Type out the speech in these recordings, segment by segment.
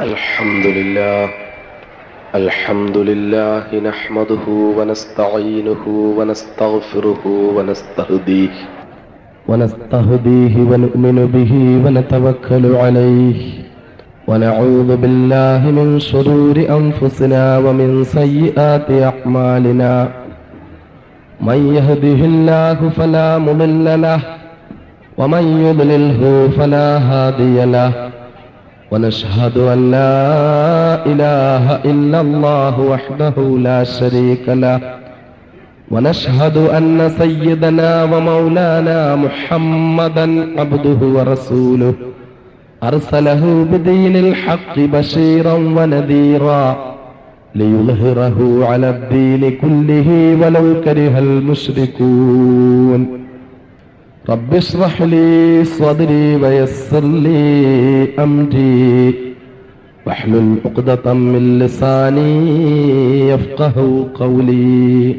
الحمد لله نحمده ونستعينه ونستغفره ونستهديه ونؤمن به ونتوكل عليه ونعوذ بالله من شرور أنفسنا ومن سيئات أعمالنا من يهده الله فلا مضل له ومن يضلله فلا هادي له ونشهد أن لا إله إلا الله وحده لا شريك له ونشهد أن سيدنا ومولانا محمدا عبده ورسوله أرسله بدين الحق بشيرا ونذيرا ليظهره على الدين كله ولو كره المشركون رب اشرح لي صدري ويسر لي أمري واحلل عقدة من لساني يفقهوا قولي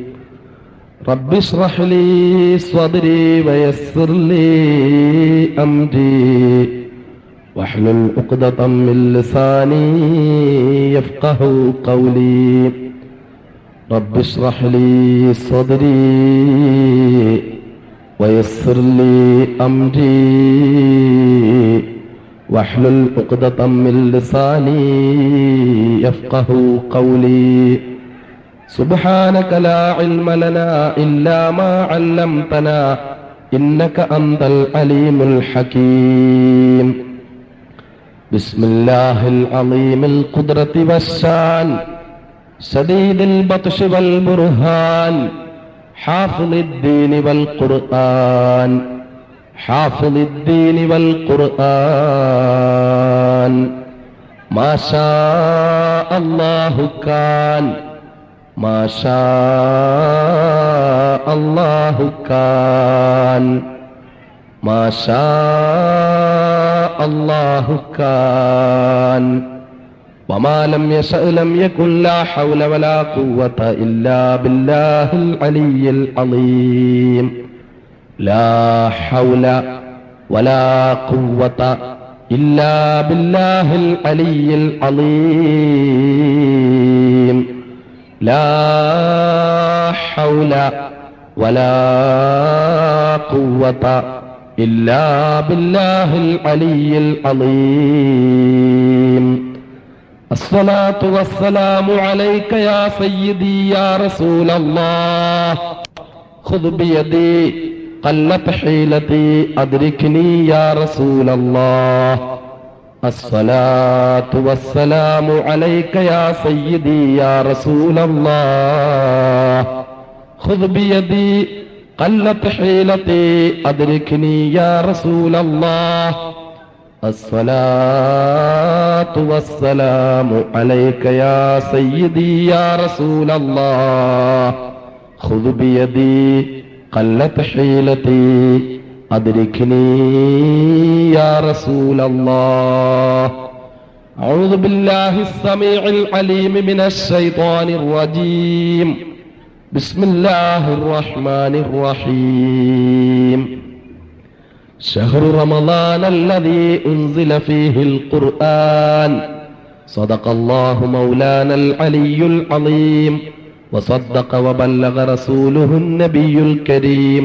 رب اشرح لي صدري ويسر لي أمري واحلل عقدة من لساني يفقهوا قولي رب اشرح لي صدري ويسر لي أمري واحلل عقدة من لساني يفقهوا قولي سبحانك لا علم لنا إلا ما علمتنا إنك أنت العليم الحكيم بسم الله العظيم القدرة والشان شديد البطش والبرهان حافظ الدين والقرآن حافظ الدين والقرآن ما شاء الله كان ما شاء الله كان ما شاء الله كان وما لم يشأ لم يكن لا حول ولا قوة إلا بالله العلي العظيم لا حول ولا قوة إلا بالله العلي العظيم لا حول ولا قوة إلا بالله العلي العظيم الصلاة والسلام عليك يا سيدي يا رسول الله خذ بيدي قلت حيلتي أدركني يا رسول الله الصلاة والسلام عليك يا سيدي يا رسول الله خذ بيدي قلت حيلتي أدركني يا رسول الله الصلاة والسلام عليك يا سيدي يا رسول الله خذ بيدي قلت حيلتي أدركني يا رسول الله أعوذ بالله السميع العليم من الشيطان الرجيم بسم الله الرحمن الرحيم شهر رمضان الذي أنزل فيه القرآن صدق الله مولانا العلي العظيم وصدق وبلغ رسوله النبي الكريم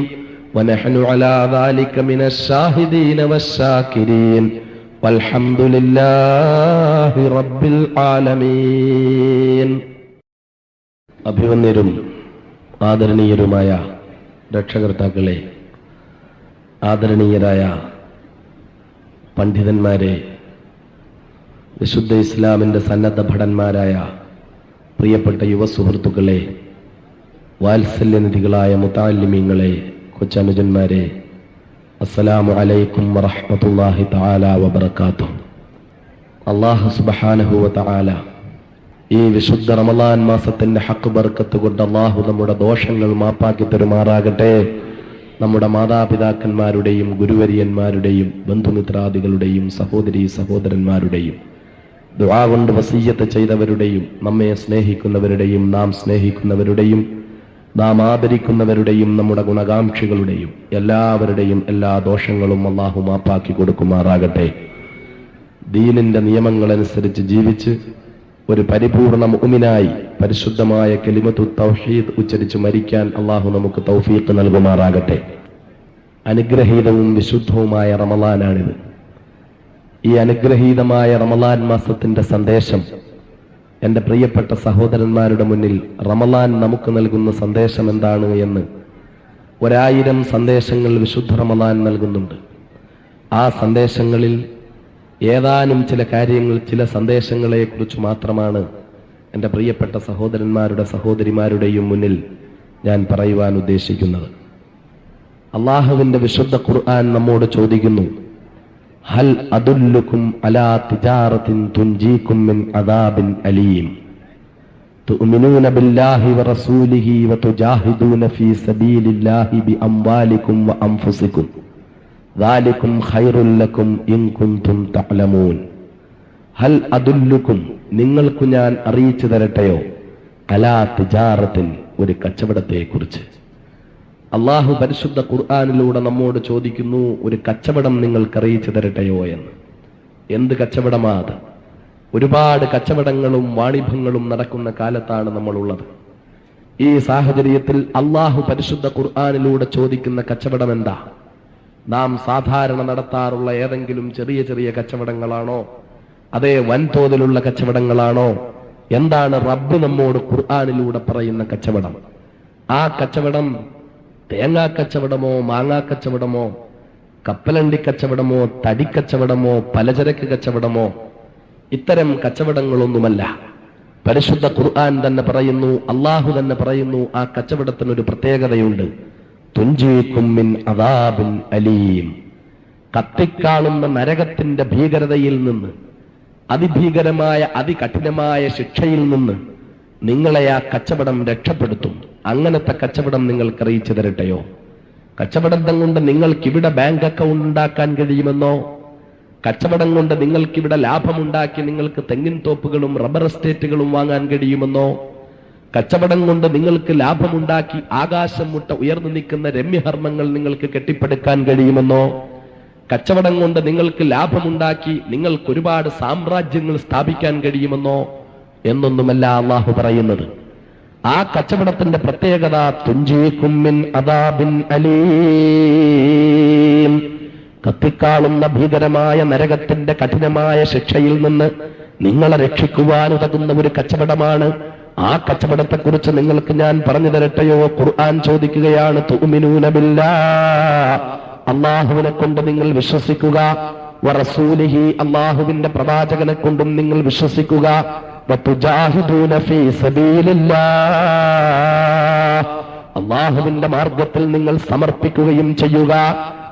ونحن على ذلك من الشاهدين والشاكرين والحمد لله رب العالمين അഭിവന്യരും ആദരണീയരുമായ രക്ഷകർത്താക്കളെ, ആദരണീയരായ പണ്ഡിതന്മാരെ, വിശുദ്ധ ഇസ്ലാമിൻ്റെ സന്നദ്ധ ഭടന്മാരായ പ്രിയപ്പെട്ട യുവസുഹൃത്തുക്കളെ, വാത്സല്യനിധികളായ മുതഅല്ലിമീങ്ങളെ, കൊച്ചനുജന്മാരെ, അസ്സലാമു അലൈക്കും വറഹ്മത്തുള്ളാഹി തആല വബറകാതുഹു. അല്ലാഹു സുബ്ഹാനഹു വ തആല ഈ വിശുദ്ധ റമളാൻ മാസത്തിന്റെ ഹക്ക് ബർക്കത്ത് കൊണ്ട് അല്ലാഹു നമ്മുടെ ദോഷങ്ങൾ മാപ്പാക്കി തരുമാറാകട്ടെ. നമ്മുടെ മാതാപിതാക്കന്മാരുടെയും ഗുരുവര്യന്മാരുടെയും ബന്ധുമിത്രാദികളുടെയും സഹോദരീ സഹോദരന്മാരുടെയും ദുആ കൊണ്ട് വസിയ്യത്ത് ചെയ്തവരുടെയും നമ്മെ സ്നേഹിക്കുന്നവരുടെയും നാം സ്നേഹിക്കുന്നവരുടെയും നാം ആദരിക്കുന്നവരുടെയും നമ്മുടെ ഗുണകാംക്ഷികളുടെയും എല്ലാവരുടെയും എല്ലാ ദോഷങ്ങളും അല്ലാഹു മാപ്പാക്കി കൊടുക്കുമാറാകട്ടെ. ദീനിന്റെ നിയമങ്ങളനുസരിച്ച് ജീവിച്ച് ഒരു പരിപൂർണ മുഅ്മിനായി പരിശുദ്ധമായ കലിമത്തു തൗഹീദ് ഉച്ചരിച്ച് മരിക്കാൻ അള്ളാഹു നമുക്ക് തൗഫീഖ് നൽകുമാറാകട്ടെ. അനുഗ്രഹീതവും വിശുദ്ധവുമായ റമളാനാണിത്. ഈ അനുഗ്രഹീതമായ റമളാൻ മാസത്തിന്റെ സന്ദേശം എന്റെ പ്രിയപ്പെട്ട സഹോദരന്മാരുടെ മുന്നിൽ റമളാൻ നമുക്ക് നൽകുന്ന സന്ദേശം എന്താണ് എന്ന് 1000 സന്ദേശങ്ങൾ വിശുദ്ധ റമളാൻ നൽകുന്നുണ്ട്. ആ സന്ദേശങ്ങളിൽ ഏതാനും ചില കാര്യങ്ങൾ, ചില സന്ദേശങ്ങളെ കുറിച്ച് മാത്രമാണ് എൻ്റെ പ്രിയപ്പെട്ട സഹോദരന്മാരുടെ സഹോദരിമാരുടെയും മുന്നിൽ ഞാൻ പറയുവാൻ ഉദ്ദേശിക്കുന്നത്. അള്ളാഹുവിന്റെ വിശുദ്ധ ഖുർആൻ നമ്മോട് ചോദിക്കുന്നു, ഹൽ അദുല്ലുക്കും അലാ തിജാറത്തിൻ തുൻജീക്കും മിൻ അദാബിൻ അലീം തുഅ്മിനൂന ബില്ലാഹി വറസൂലിഹി വതുജാഹിദൂന ഫീ സബീലില്ലാഹി ബിഅംവാലിക്കും വഅൻഫുസിക്കും ദാലികും ഖൈറുൽ ലക്കും ഇൻ കുൻതും തഅലമൂൻ. ഹൽ അദുല്ലുക്കും, നിങ്ങൾക്ക് ഞാൻ അറിയിച്ചു തരട്ടെയോ, അലാ തിജാറത്തിൻ, ഒരു കച്ചവടത്തെക്കുറിച്ച്. അള്ളാഹു പരിശുദ്ധ ഖുർആനിലൂടെ നമ്മോട് ചോദിക്കുന്നു, ഒരു കച്ചവടം നിങ്ങൾക്ക് അറിയിച്ചു തരട്ടെയോ എന്ന്. എന്ത് കച്ചവടമാ അത്? ഒരുപാട് കച്ചവടങ്ങളും വാണിഭങ്ങളും നടക്കുന്ന കാലത്താണ് നമ്മളുള്ളത്. ഈ സാഹചര്യത്തിൽ അള്ളാഹു പരിശുദ്ധ ഖുർആനിലൂടെ ചോദിക്കുന്ന കച്ചവടം എന്താ? നാം സാധാരണ നടത്താറുള്ള ഏതെങ്കിലും ചെറിയ ചെറിയ കച്ചവടങ്ങളാണോ, അതേ വൻതോതിലുള്ള കച്ചവടങ്ങളാണോ? എന്താണ് റബ്ബ് നമ്മോട് ഖുർആനിലൂടെ പറയുന്ന കച്ചവടം? ആ കച്ചവടം തേങ്ങാക്കച്ചവടമോ, മാങ്ങാക്കച്ചവടമോ, കപ്പലണ്ടി കച്ചവടമോ, തടിക്കച്ചവടമോ, പലചരക്ക് കച്ചവടമോ? ഇത്തരം കച്ചവടങ്ങളൊന്നുമല്ല. പരിശുദ്ധ ഖുർആൻ തന്നെ പറയുന്നു, അള്ളാഹു തന്നെ പറയുന്നു, ആ കച്ചവടത്തിനൊരു പ്രത്യേകതയുണ്ട്. തുൻജീക്കും മിൻ അദാബിൻ അലീം, കത്തിക്കാണുന്ന നരകത്തിന്റെ ഭീകരതയിൽ നിന്ന്, അതിഭീകരമായ അതികഠിനമായ ശിക്ഷയിൽ നിന്ന് നിങ്ങളെ ആ കച്ചവടം രക്ഷപ്പെടുത്തും. അങ്ങനത്തെ കച്ചവടം നിങ്ങൾക്ക് അറിയിച്ചു തരട്ടെയോ? കച്ചവടം കൊണ്ട് നിങ്ങൾക്കിവിടെ ബാങ്ക് അക്കൗണ്ട് ഉണ്ടാക്കാൻ കഴിയുമെന്നോ? കച്ചവടം കൊണ്ട് നിങ്ങൾക്കിവിടെ ലാഭമുണ്ടാക്കി നിങ്ങൾക്ക് തെങ്ങിൻ തോപ്പുകളും റബ്ബർ എസ്റ്റേറ്റുകളും വാങ്ങാൻ കഴിയുമെന്നോ? കച്ചവടം കൊണ്ട് നിങ്ങൾക്ക് ലാഭമുണ്ടാക്കി ആകാശം മുട്ട ഉയർന്നു നിൽക്കുന്ന രമ്യഹർമ്മങ്ങൾ നിങ്ങൾക്ക് കെട്ടിപ്പടുക്കാൻ കഴിയുമെന്നോ? കച്ചവടം കൊണ്ട് നിങ്ങൾക്ക് ലാഭമുണ്ടാക്കി നിങ്ങൾക്ക് ഒരുപാട് സാമ്രാജ്യങ്ങൾ സ്ഥാപിക്കാൻ കഴിയുമെന്നോ? എന്നൊന്നുമല്ല അള്ളാഹു പറയുന്നത്. ആ കച്ചവടത്തിന്റെ പ്രത്യേകത തുൻജീക്കും മിൻ അദാബിൻ അലീം, കത്തിക്കാളുന്ന ഭീകരമായ നരകത്തിന്റെ കഠിനമായ ശിക്ഷയിൽ നിന്ന് നിങ്ങളെ രക്ഷിക്കുവാൻ ഉതകുന്ന ഒരു കച്ചവടമാണ്. ആ കച്ചവടത്തെക്കുറിച്ച് നിങ്ങൾക്ക് ഞാൻ പറഞ്ഞു തരട്ടെയോ? ഖുർആൻ ചോദിക്കുകയാണ്, തുഅ്മിനൂന ബില്ലാഹ്, അള്ളാഹുവിനെ കൊണ്ട് നിങ്ങൾ വിശ്വസിക്കുക, വറസൂലിഹി, അള്ളാഹുവിന്റെ പ്രവാചകനെ കൊണ്ടും നിങ്ങൾ വിശ്വസിക്കുക, വതുജാഹിദൂന ഫീ സബീലില്ലാഹ്, അള്ളാഹുവിന്റെ മാർഗത്തിൽ നിങ്ങൾ സമർപ്പിക്കുകയും ചെയ്യുക,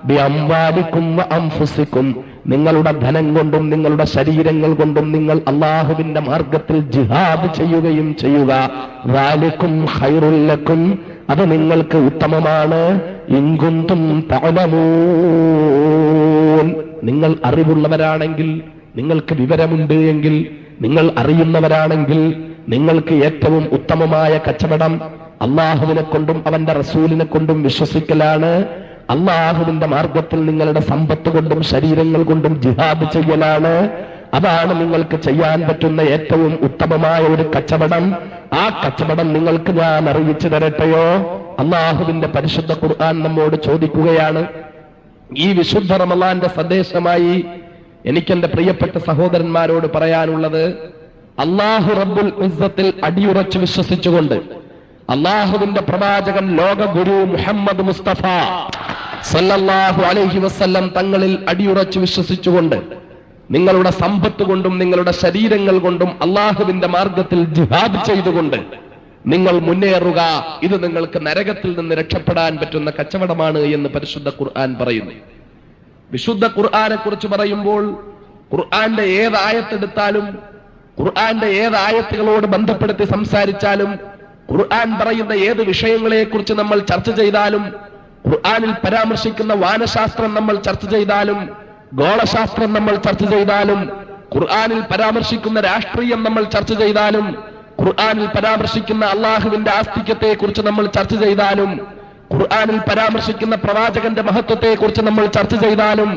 ബിഅംവാലിക്കും വഅൻഫുസിക്കും, നിങ്ങളുടെ ധനം കൊണ്ടും നിങ്ങളുടെ ശരീരങ്ങൾ കൊണ്ടും നിങ്ങൾ അള്ളാഹുവിന്റെ മാർഗത്തിൽ ജിഹാദ് ചെയ്യുകയും ചെയ്യുക. ദാലികും ഖൈറുൽ ലക്കും, അത് നിങ്ങൾക്ക് ഉത്തമമാണ്. ഇൻ കുൻതും തഅലമൂൻ, നിങ്ങൾ അറിവുള്ളവരാണെങ്കിൽ, നിങ്ങൾക്ക് വിവരമുണ്ട് എങ്കിൽ, നിങ്ങൾ അറിയുന്നവരാണെങ്കിൽ, നിങ്ങൾക്ക് ഏറ്റവും ഉത്തമമായ കച്ചവടം അള്ളാഹുവിനെ കൊണ്ടും അവന്റെ റസൂലിനെ കൊണ്ടും വിശ്വസിക്കലാണ്. അള്ളാഹുവിന്റെ മാർഗത്തിൽ നിങ്ങളുടെ സമ്പത്ത് കൊണ്ടും ശരീരങ്ങൾ കൊണ്ടും ജിഹാദ് ചെയ്യലാണ്. അതാണ് നിങ്ങൾക്ക് ചെയ്യാൻ പറ്റുന്ന ഏറ്റവും ഉത്തമമായ ഒരു കച്ചവടം. ആ കച്ചവടം നിങ്ങൾക്ക് ഞാൻ അറിയിച്ചു തരട്ടെയോ? അള്ളാഹുവിന്റെ പരിശുദ്ധ ഖുർആൻ നമ്മോട് ചോദിക്കുകയാണ്. ഈ വിശുദ്ധ റമളാന്റെ സന്ദേശമായി എനിക്കെന്റെ പ്രിയപ്പെട്ട സഹോദരന്മാരോട് പറയാനുള്ളത്, അള്ളാഹു റബ്ബുൽ ഇസ്സത്തിൽ അടിയുറച്ച് വിശ്വസിച്ചുകൊണ്ട്, അള്ളാഹുവിന്റെ പ്രവാചകൻ ലോക ഗുരു മുഹമ്മദ് മുസ്തഫ സല്ലല്ലാഹു അലൈഹി വസല്ലം തങ്ങളിൽ അടിയുറച്ച് വിശ്വസിച്ചുകൊണ്ട്, നിങ്ങളുടെ സമ്പത്ത് കൊണ്ടും നിങ്ങളുടെ ശരീരങ്ങൾ കൊണ്ടും അള്ളാഹുവിന്റെ മാർഗത്തിൽ ജിഹാദ് ചെയ്തുകൊണ്ട് നിങ്ങൾ മുന്നേറുക. ഇത് നിങ്ങൾക്ക് നരകത്തിൽ നിന്ന് രക്ഷപ്പെടാൻ പറ്റുന്ന കച്ചവടമാണ് എന്ന് പരിശുദ്ധ ഖുർആൻ പറയുന്നു. വിശുദ്ധ ഖുർആനെ കുറിച്ച് പറയുമ്പോൾ ഖുർആന്റെ ഏത് ആയത്തെടുത്താലും, ഖുർആന്റെ ഏത് ആയത്തുകളോട് ബന്ധപ്പെടുത്തി സംസാരിച്ചാലും, ഖുർആൻ പറയുന്ന ഏത് വിഷയങ്ങളെ കുറിച്ച് നമ്മൾ ചർച്ച ചെയ്താലും, ഖുർആനിൽ പരാമർശിക്കുന്ന വാനശാസ്ത്രം നമ്മൾ ചർച്ച ചെയ്താലും, ഗോളശാസ്ത്രം നമ്മൾ ചർച്ച ചെയ്താലും, ഖുർആനിൽ പരാമർശിക്കുന്ന രാഷ്ട്രീയം നമ്മൾ ചർച്ച ചെയ്താലും, ഖുർആനിൽ പരാമർശിക്കുന്ന അള്ളാഹുവിന്റെ ആസ്തിക്യത്തെ കുറിച്ച് നമ്മൾ ചർച്ച ചെയ്താലും, ഖുർആനിൽ പരാമർശിക്കുന്ന പ്രവാചകന്റെ മഹത്വത്തെ കുറിച്ച് നമ്മൾ ചർച്ച ചെയ്താലും,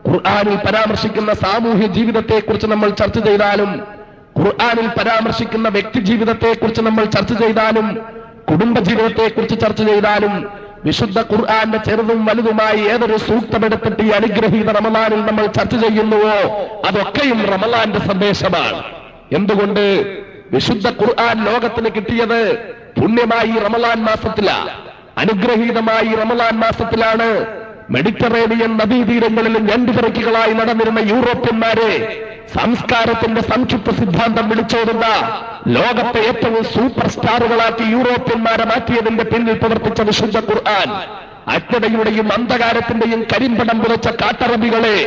ഖുർആനിൽ പരാമർശിക്കുന്ന സാമൂഹ്യ ജീവിതത്തെക്കുറിച്ച് നമ്മൾ ചർച്ച ചെയ്താലും, ഖുർആനിൽ പരാമർശിക്കുന്ന വ്യക്തി ജീവിതത്തെക്കുറിച്ച് നമ്മൾ ചർച്ച ചെയ്താലും, കുടുംബ ജീവിതത്തെക്കുറിച്ച് ചർച്ച ചെയ്താലും, വിശുദ്ധ ഖുർആന്റെ ചെറുതും വലുതുമായി ഏതൊരു സൂക്തമെടുത്തിട്ട് ഈ അനുഗ്രഹീത റമളാനിൽ നമ്മൾ ചർച്ച ചെയ്യുന്നുവോ അതൊക്കെയും റമളാന്റെ സന്ദേശമാണ്. എന്തുകൊണ്ട്? വിശുദ്ധ ഖുർആൻ ലോകത്തിന് കിട്ടിയത് പുണ്യമായി റമളാൻ മാസത്തിലാണ്, അനുഗ്രഹീതമായി റമളാൻ മാസത്തിലാണ്. മെഡിറ്ററേനിയൻ നദീതീരങ്ങളിൽ ഞണ്ടുപിറക്കികളായി നടന്നിരുന്ന യൂറോപ്യന്മാരെ സംസ്കാരത്തിന്റെ സംക്ഷിപ്ത സിദ്ധാന്തം വിളിച്ചോതുന്ന ലോകത്തെ ഏറ്റവും സൂപ്പർ സ്റ്റാറുകളാക്കി യൂറോപ്യന്മാരെ മാറ്റിയതിന്റെ പിന്നിൽ പ്രവർത്തിച്ച വിശുദ്ധ ഖുർആൻ അജ്ഞതയുടെയും അന്ധകാരത്തിന്റെയും കരിമ്പടം പുറച്ച കാട്ടറബികളെ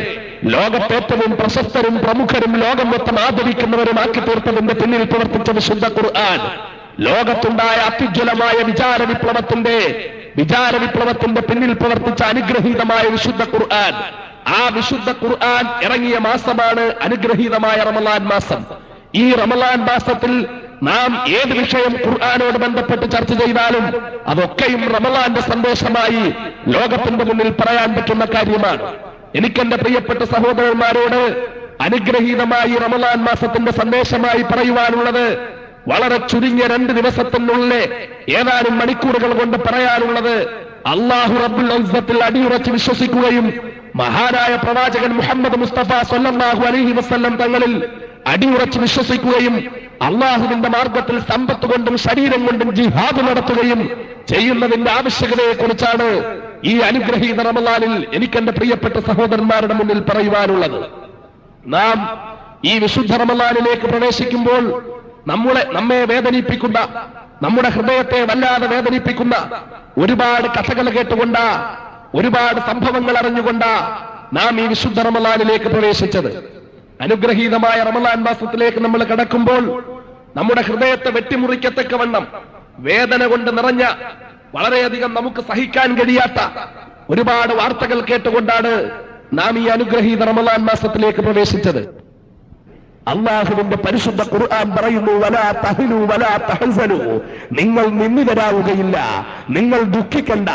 ലോകത്തേറ്റവും പ്രശസ്തരും പ്രമുഖരും ലോകം മൊത്തം ആദരിക്കുന്നവരുമാക്കി തീർത്തതിന്റെ പിന്നിൽ പ്രവർത്തിച്ച വിശുദ്ധ ഖുർആൻ ലോകത്തുണ്ടായ അത്യുജ്വലമായ വിചാര വിപ്ലവത്തിന്റെ പിന്നിൽ പ്രവർത്തിച്ച അനുഗ്രഹീതമായ വിശുദ്ധ ഖുർആൻ. ആ വിശുദ്ധ ഖുർആൻ ഇറങ്ങിയ മാസമാണ് അനുഗ്രഹീതമായ റമളാൻ മാസം. ഈ റമളാൻ മാസത്തിൽ നാം ഏത് വിഷയം ഖുർആനോട് ബന്ധപ്പെട്ട് ചർച്ച ചെയ്താലും അതൊക്കെയും റമളാന്റെ സന്ദേശമായി ലോകത്തിന്റെ മുന്നിൽ പറയാൻ പറ്റുന്ന കാര്യമാണ്. എനിക്കെന്റെ പ്രിയപ്പെട്ട സഹോദരന്മാരോട് അനുഗ്രഹീതമായി റമളാൻ മാസത്തിന്റെ സന്ദേശമായി പറയുവാനുള്ളത് വളരെ ചുരുങ്ങിയ 2 ദിവസത്തിനുള്ളിൽ ഏതാനും മണിക്കൂറുകൾ കൊണ്ട് പറയാനുള്ളത്, അല്ലാഹു റബ്ബുൽ ഇസ്സത്തിൽ അടിയുറച്ച് വിശ്വസിക്കുകയും മഹാനായ പ്രവാചകൻ മുഹമ്മദ് മുസ്തഫ സ്വല്ലല്ലാഹു അലൈഹി വസല്ലം തങ്ങളിൽ അടിയുറച്ച് വിശ്വസിക്കുകയും അള്ളാഹുവിന്റെ മാർഗത്തിൽ സമ്പത്ത് കൊണ്ടും ശരീരം കൊണ്ടും ജിഹാദ് നടത്തുകയും ചെയ്യുന്നതിന്റെ ആവശ്യകതയെക്കുറിച്ചാണ് ഈ അനുഗ്രഹീത റമളാനിൽ എനിക്കെന്റെ പ്രിയപ്പെട്ട സഹോദരന്മാരുടെ മുന്നിൽ പറയുവാനുള്ളത്. നാം ഈ വിശുദ്ധ റമളാനിലേക്ക് പ്രവേശിക്കുമ്പോൾ നമ്മെ വേദനിപ്പിക്കുന്ന, നമ്മുടെ ഹൃദയത്തെ വല്ലാതെ വേദനിപ്പിക്കുന്ന ഒരുപാട് കഥകൾ കേട്ടുകൊണ്ടാ, ഒരുപാട് സംഭവങ്ങൾ അറിഞ്ഞുകൊണ്ടാ നാം ഈ വിശുദ്ധ റമളാനിലേക്ക് പ്രവേശിച്ചത്. അനുഗ്രഹീതമായ റമളാൻ മാസത്തിലേക്ക് നമ്മൾ കടക്കുമ്പോൾ നമ്മുടെ ഹൃദയത്തെ വെട്ടിമുറിക്കത്തക്കവണ്ണം വേദന കൊണ്ട് നിറഞ്ഞ, വളരെയധികം നമുക്ക് സഹിക്കാൻ കഴിയാത്ത ഒരുപാട് വാർത്തകൾ കേട്ടുകൊണ്ടാണ് നാം ഈ അനുഗ്രഹീത റമളാൻ മാസത്തിലേക്ക് പ്രവേശിച്ചത്. അല്ലാഹുവിന്റെ പരിശുദ്ധ ഖുർആൻ പറയുന്നു, വലാ തഹ്നു വലാ തഹ്സനു, നിങ്ങൾ നിന്ദിതരാവുകയില്ല, നിങ്ങൾ ദുഃഖിക്കണ്ട,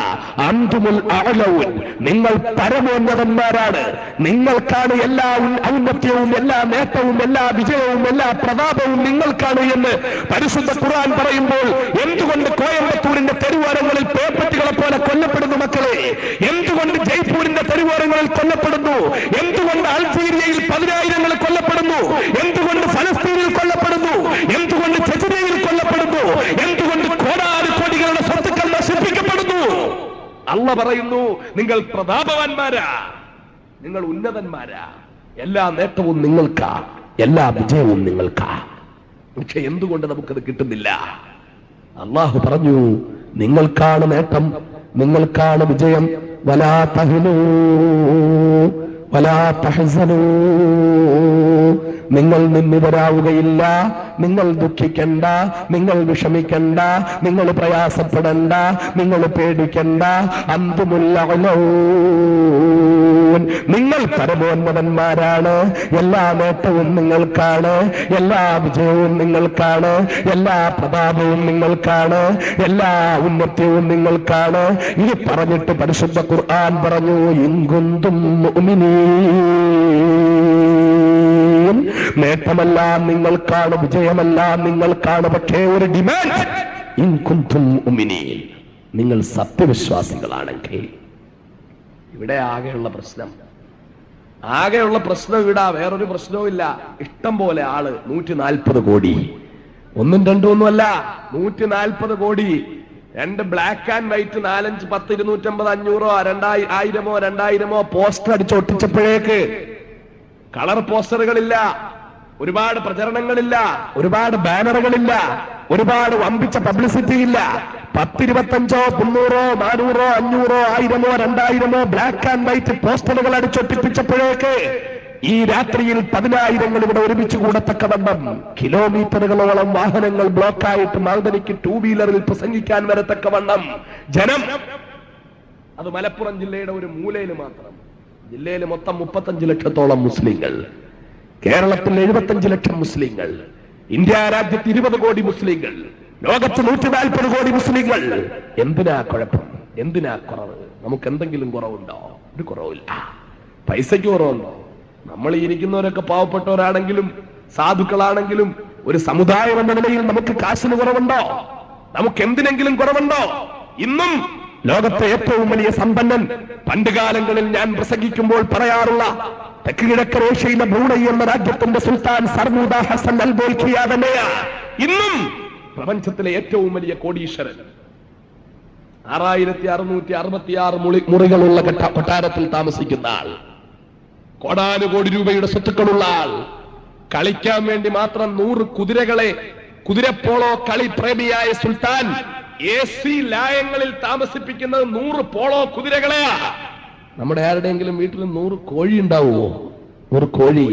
അൻതുമുൽ അഅലൗൻ, നിങ്ങൾ പരമോന്നതന്മാരാണ്, നിങ്ങൾക്കാണ് എല്ലാ ഔന്നത്യവും എല്ലാ നേട്ടവും എല്ലാ വിജയവും എല്ലാ പ്രതാപവും നിങ്ങൾക്കാണ് എന്ന് പരിശുദ്ധ ഖുർആൻ പറയുമ്പോൾ എന്തുകൊണ്ട് കോയമ്പത്തൂരിന്റെ തെരുവോരങ്ങളിൽ പേപ്പറ്റികളെ പോലെ കൊല്ലപ്പെടുന്നു മക്കളെ? എന്തുകൊണ്ട് ജയ്പൂരിന്റെ തെരുവോരങ്ങളിൽ കൊല്ലപ്പെടുന്നു? എന്തുകൊണ്ട് അൾജീരിയയിൽ 10,000 കൊല്ലപ്പെടുന്നു? എന്തുകൊണ്ട് ഫലസ്തീനിൽ കൊല്ലപ്പെടുന്നു? എന്തുകൊണ്ട് ചെച്ചനിയിൽ കൊല്ലപ്പെടുന്നു? എന്തുകൊണ്ട് കോടാനുകോടികളുടെ സ്വത്തുക്കൾ നശിപ്പിക്കപ്പെടുന്നു? അല്ലാഹു പറയുന്നു, നിങ്ങൾ പ്രതാപവാന്മാരാ, നിങ്ങൾ ഉന്നതന്മാരാ, എല്ലാ നേട്ടവും നിങ്ങൾക്കാ, എല്ലാ വിജയവും നിങ്ങൾക്കാ. പക്ഷെ എന്തുകൊണ്ട് നമുക്കത് കിട്ടുന്നില്ല? അല്ലാഹു പറഞ്ഞു, നിങ്ങൾക്കാണ് നേട്ടം, നിങ്ങൾക്കാണ് വിജയം. വലാ തഹ്നൂ വലാ തഹ്സനൂ, നിങ്ങൾ നിന്ദിതരാവുകയില്ല, നിങ്ങൾ ദുഃഖിക്കണ്ട, നിങ്ങൾ വിഷമിക്കണ്ട, നിങ്ങൾ പ്രയാസപ്പെടണ്ട, നിങ്ങൾ പേടിക്കണ്ട. അൻതുമുൽ അഅലൗൻ, നിങ്ങൾ പരമോന്നതന്മാരാണ്, എല്ലാ നേട്ടവും നിങ്ങൾക്കാണ്, എല്ലാ വിജയവും നിങ്ങൾക്കാണ്, എല്ലാ പ്രതാപവും നിങ്ങൾക്കാണ്, എല്ലാ ഉന്നത്യവും നിങ്ങൾക്കാണ്. ഇത് പറഞ്ഞിട്ട് പരിശുദ്ധ ഖുർആൻ പറഞ്ഞു, ഇൻ കുന്തും മുഅ്മിനീൻ, നേട്ടമെല്ലാം നിങ്ങൾക്കാണ്, വിജയമെല്ലാം നിങ്ങൾക്കാണ്. പക്ഷേ ഒരു ഡിമാൻഡ്, ഇൻ കുന്തും മുഅ്മിനീൻ, നിങ്ങൾ സത്യവിശ്വാസികളാണെങ്കിൽ. ഇവിടെ ആകെയുള്ള പ്രശ്നം ഇവിടെ വേറൊരു പ്രശ്നവും ഇല്ല. ഇഷ്ടം പോലെ ആള്, 140 കോടി, 1ഉം 2ഉം ഒന്നുമല്ല, 140 കോടി. 2 ബ്ലാക്ക് ആൻഡ് വൈറ്റ്, 4, 5, 10, 250, 500, 2000 പോസ്റ്റർ അടിച്ചൊട്ടിച്ചപ്പോഴേക്ക് കളർ പോസ്റ്ററുകളില്ല, ഒരുപാട് പ്രചരണങ്ങളില്ല, ഒരുപാട് ബാനറുകളില്ല, ഒരുപാട് വമ്പിച്ച പബ്ലിസിറ്റി ഇല്ല. 10, 25, 300, 400, 500, 1000, 2000 ബ്ലാക്ക് ആൻഡ് വൈറ്റ് പോസ്റ്ററുകൾ അടിച്ചൊട്ടിപ്പിച്ചപ്പോഴേക്ക് ഈ രാത്രിയിൽ 10,000 ഇവിടെ ഒരുമിച്ച് കൂടത്തക്കവണ്ണം കിലോമീറ്ററുകളോളം വാഹനങ്ങൾ ബ്ലോക്കായിട്ട് മാൽദനിക്ക് 2 വീലറിൽ പ്രസംഗിക്കാൻ വരത്തക്കവണ്ണം ജനം. അത് മലപ്പുറം ജില്ലയുടെ ഒരു മൂലയിൽ മാത്രം. ജില്ലയിൽ മൊത്തം 35 ലക്ഷത്തോളം മുസ്ലിങ്ങൾ, കേരളത്തിൽ 75 ലക്ഷം മുസ്ലിങ്ങൾ, ഇന്ത്യ രാജ്യത്ത് 20 കോടി മുസ്ലിങ്ങൾ, ലോകത്ത് 140 കോടി മുസ്ലിങ്ങൾ. എന്തിനാ കുഴപ്പം? എന്തിനാ കുറവ്? നമുക്ക് എന്തെങ്കിലും കുറവുണ്ടോ? ഒരു കുറവില്ല. പൈസയ്ക്ക് കുറവുണ്ടോ? നമ്മൾ ഇരിക്കുന്നവരൊക്കെ പാവപ്പെട്ടവരാണെങ്കിലും സാധുക്കളാണെങ്കിലും ഒരു സമുദായം എന്ന നിലയിൽ നമുക്ക് കാശിന് കുറവുണ്ടോ? നമുക്ക് എന്തിനെങ്കിലും കുറവുണ്ടോ? ഇന്നും ലോകത്തെ ഏറ്റവും വലിയ സമ്പന്നൻ, പണ്ട് കാലങ്ങളിൽ ഞാൻ പ്രസംഗിക്കുമ്പോൾ പറയാറുള്ള തെക്ക് കിഴക്കൻ ഏഷ്യയിലെ ബ്രൂണൈ എന്ന രാജ്യത്തിന്റെ സുൽത്താൻ സർമൂദ ഹസൻ അൽ ബോൽഖിയ തന്നെയാണ് ഇന്നും പ്രപഞ്ചത്തിലെ ഏറ്റവും വലിയ കോടീശ്വരൻ. 6666 മുറികളുള്ള കൊട്ടാരത്തിൽ താമസിക്കുന്ന ആൾ, കോടാനുകോടി രൂപയുടെ സ്വത്തുക്കളുള്ള ആൾ, കളിക്കാൻ വേണ്ടി മാത്രം 100 കുതിരകളെ, കുതിരപ്പോളോ കളി പ്രേമിയായ സുൽത്താൻ AC ലായങ്ങളിൽ താമസിപ്പിക്കുന്നത് 100 പോളോ കുതിരകളെയാ. നമ്മുടെ ആരുടെയെങ്കിലും വീട്ടിൽ 100 കോഴി ഉണ്ടാവുമോ? 100 കോഴി.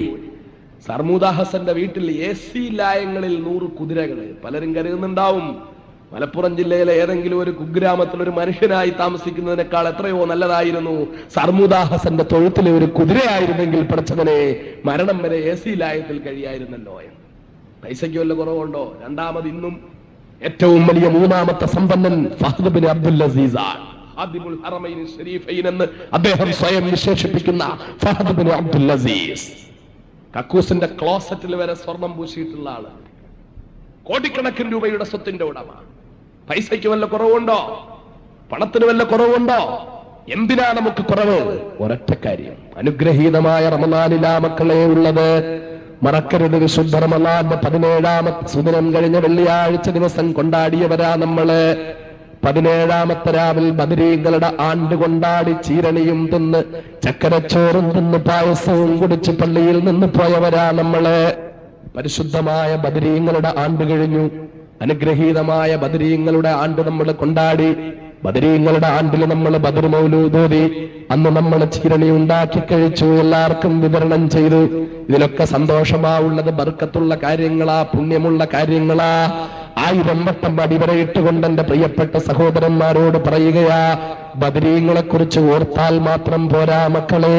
സർമൂദ ഹസന്റെ വീട്ടിൽ AC ലായങ്ങളിൽ 100 കുതിരകള്. പലരും കരുതുന്നുണ്ടാവും മലപ്പുറം ജില്ലയിലെ ഏതെങ്കിലും ഒരു കുഗ്രാമത്തിൽ ഒരു മനുഷ്യനായി താമസിക്കുന്നതിനേക്കാൾ എത്രയോ നല്ലതായിരുന്നു സർമൂദ ഹസന്റെ തൊഴുത്തിലെ ഒരു കുതിരയായിരുന്നെങ്കിൽ പഠിച്ചവനെ മരണം വരെ AC ലായത്തിൽ കഴിയായിരുന്നല്ലോ. പൈസയ്ക്ക് വല്ല കുറവുണ്ടോ? രണ്ടാമത് ഇന്നും ഏറ്റവും വലിയ മൂന്നാമത്തെ സമ്പന്നൻ ഫഹദ് ബിൻ അബ്ദുൽ അസീസ് ആണ്. ഖാദിമുൽ ഹറമൈൻ ശരീഫൈൻ എന്ന് അദ്ദേഹം സ്വയം വിശേഷിപ്പിക്കുന്ന ഫഹദ് ബിൻ അബ്ദുൽ അസീസ്, കക്കൂസിന്റെ ക്ലോസറ്റിൽ വരെ സ്വർണം പൂശിയിട്ടുള്ള ആള്, കോടിക്കണക്കിന് രൂപയുടെ സ്വത്തിന്റെ ഉടമ. പൈസയ്ക്ക് വല്ല കുറവുണ്ടോ? പണത്തിന് വല്ല കുറവുണ്ടോ? എന്തിനാ നമുക്ക് കുറവ്? ഒരൊറ്റ കാര്യം, അനുഗ്രഹീതമായ റമളാനിലാ മക്കളെ ഉള്ളത്. മറക്കരുത്, വിശുദ്ധ റമളാന്റെ 17ാമത്തെ സുദിനം കഴിഞ്ഞ വെള്ളിയാഴ്ച ദിവസം കൊണ്ടാടിയവരാ നമ്മള്. 17ാമത്തെ രാവിൽ ബദരീങ്ങളുടെ ആണ്ട് കൊണ്ടാടി ചീരണിയും തിന്ന് ചക്കരച്ചോറും തിന്ന് പായസവും കുടിച്ച് പള്ളിയിൽ നിന്ന് പോയവരാ നമ്മള്. പരിശുദ്ധമായ ബദരീങ്ങളുടെ ആണ്ട് കഴിഞ്ഞു. അനുഗ്രഹീതമായ ബദരീങ്ങളുടെ ആണ്ട് നമ്മൾ കൊണ്ടാടി. ബദരീങ്ങളുടെ ആണ്ടിൽ നമ്മൾ ബദർ മൗലൂദ് ഓതി. അന്ന് നമ്മൾ ചീരണി ഉണ്ടാക്കി കഴിച്ചു, എല്ലാവർക്കും വിതരണം ചെയ്തു. ഇതിലൊക്കെ സന്തോഷമാവുള്ളത് ബർക്കത്തുള്ള കാര്യങ്ങളാ, പുണ്യമുള്ള കാര്യങ്ങളാ. 1000 വട്ടം അടിവരയിട്ടുകൊണ്ട് എന്റെ പ്രിയപ്പെട്ട സഹോദരന്മാരോട് പറയുകയാ, ബദരീങ്ങളെ കുറിച്ച് ഓർത്താൽ മാത്രം പോരാ മക്കളെ.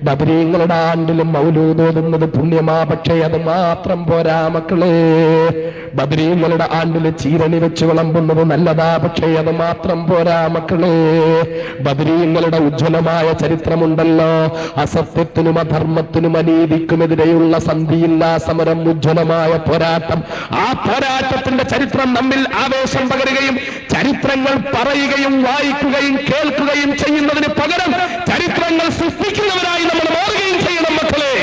ബദരീങ്ങളുടെ ആണ്ടിലും മൗലൂദ് ഓതുന്നത് പുണ്യമാ, പക്ഷേ അത് മാത്രം പോരാ മക്കളെ. ബദരീങ്ങളുടെ ആണ്ടില് ചീരണി വെച്ച് വിളമ്പുന്നത് നല്ലതാ, പക്ഷേ അത് മാത്രം പോരാ മക്കളെ. ബദരീങ്ങളുടെ ഉജ്ജ്വലമായ ചരിത്രമുണ്ടല്ലോ. അസത്യത്തിനും അധർമ്മത്തിനും അനീതിക്കുമെതിരെയുള്ള സന്ധിയില്ലാ സമരം, ഉജ്ജ്വലമായ പോരാട്ടം. ആ പോരാട്ടത്തിന്റെ ചരിത്രം നമ്മിൽ ആവേശം പകരുകയും ചരിത്രങ്ങൾ പറയുകയും വായിക്കുകയും കേൾക്കുകയും ചെയ്യുന്നതിന് പകരം ചരിത്രങ്ങൾ സൃഷ്ടിക്കുന്നവരായി നമ്മൾ മാറുകയും ചെയ്യണം മക്കളെ.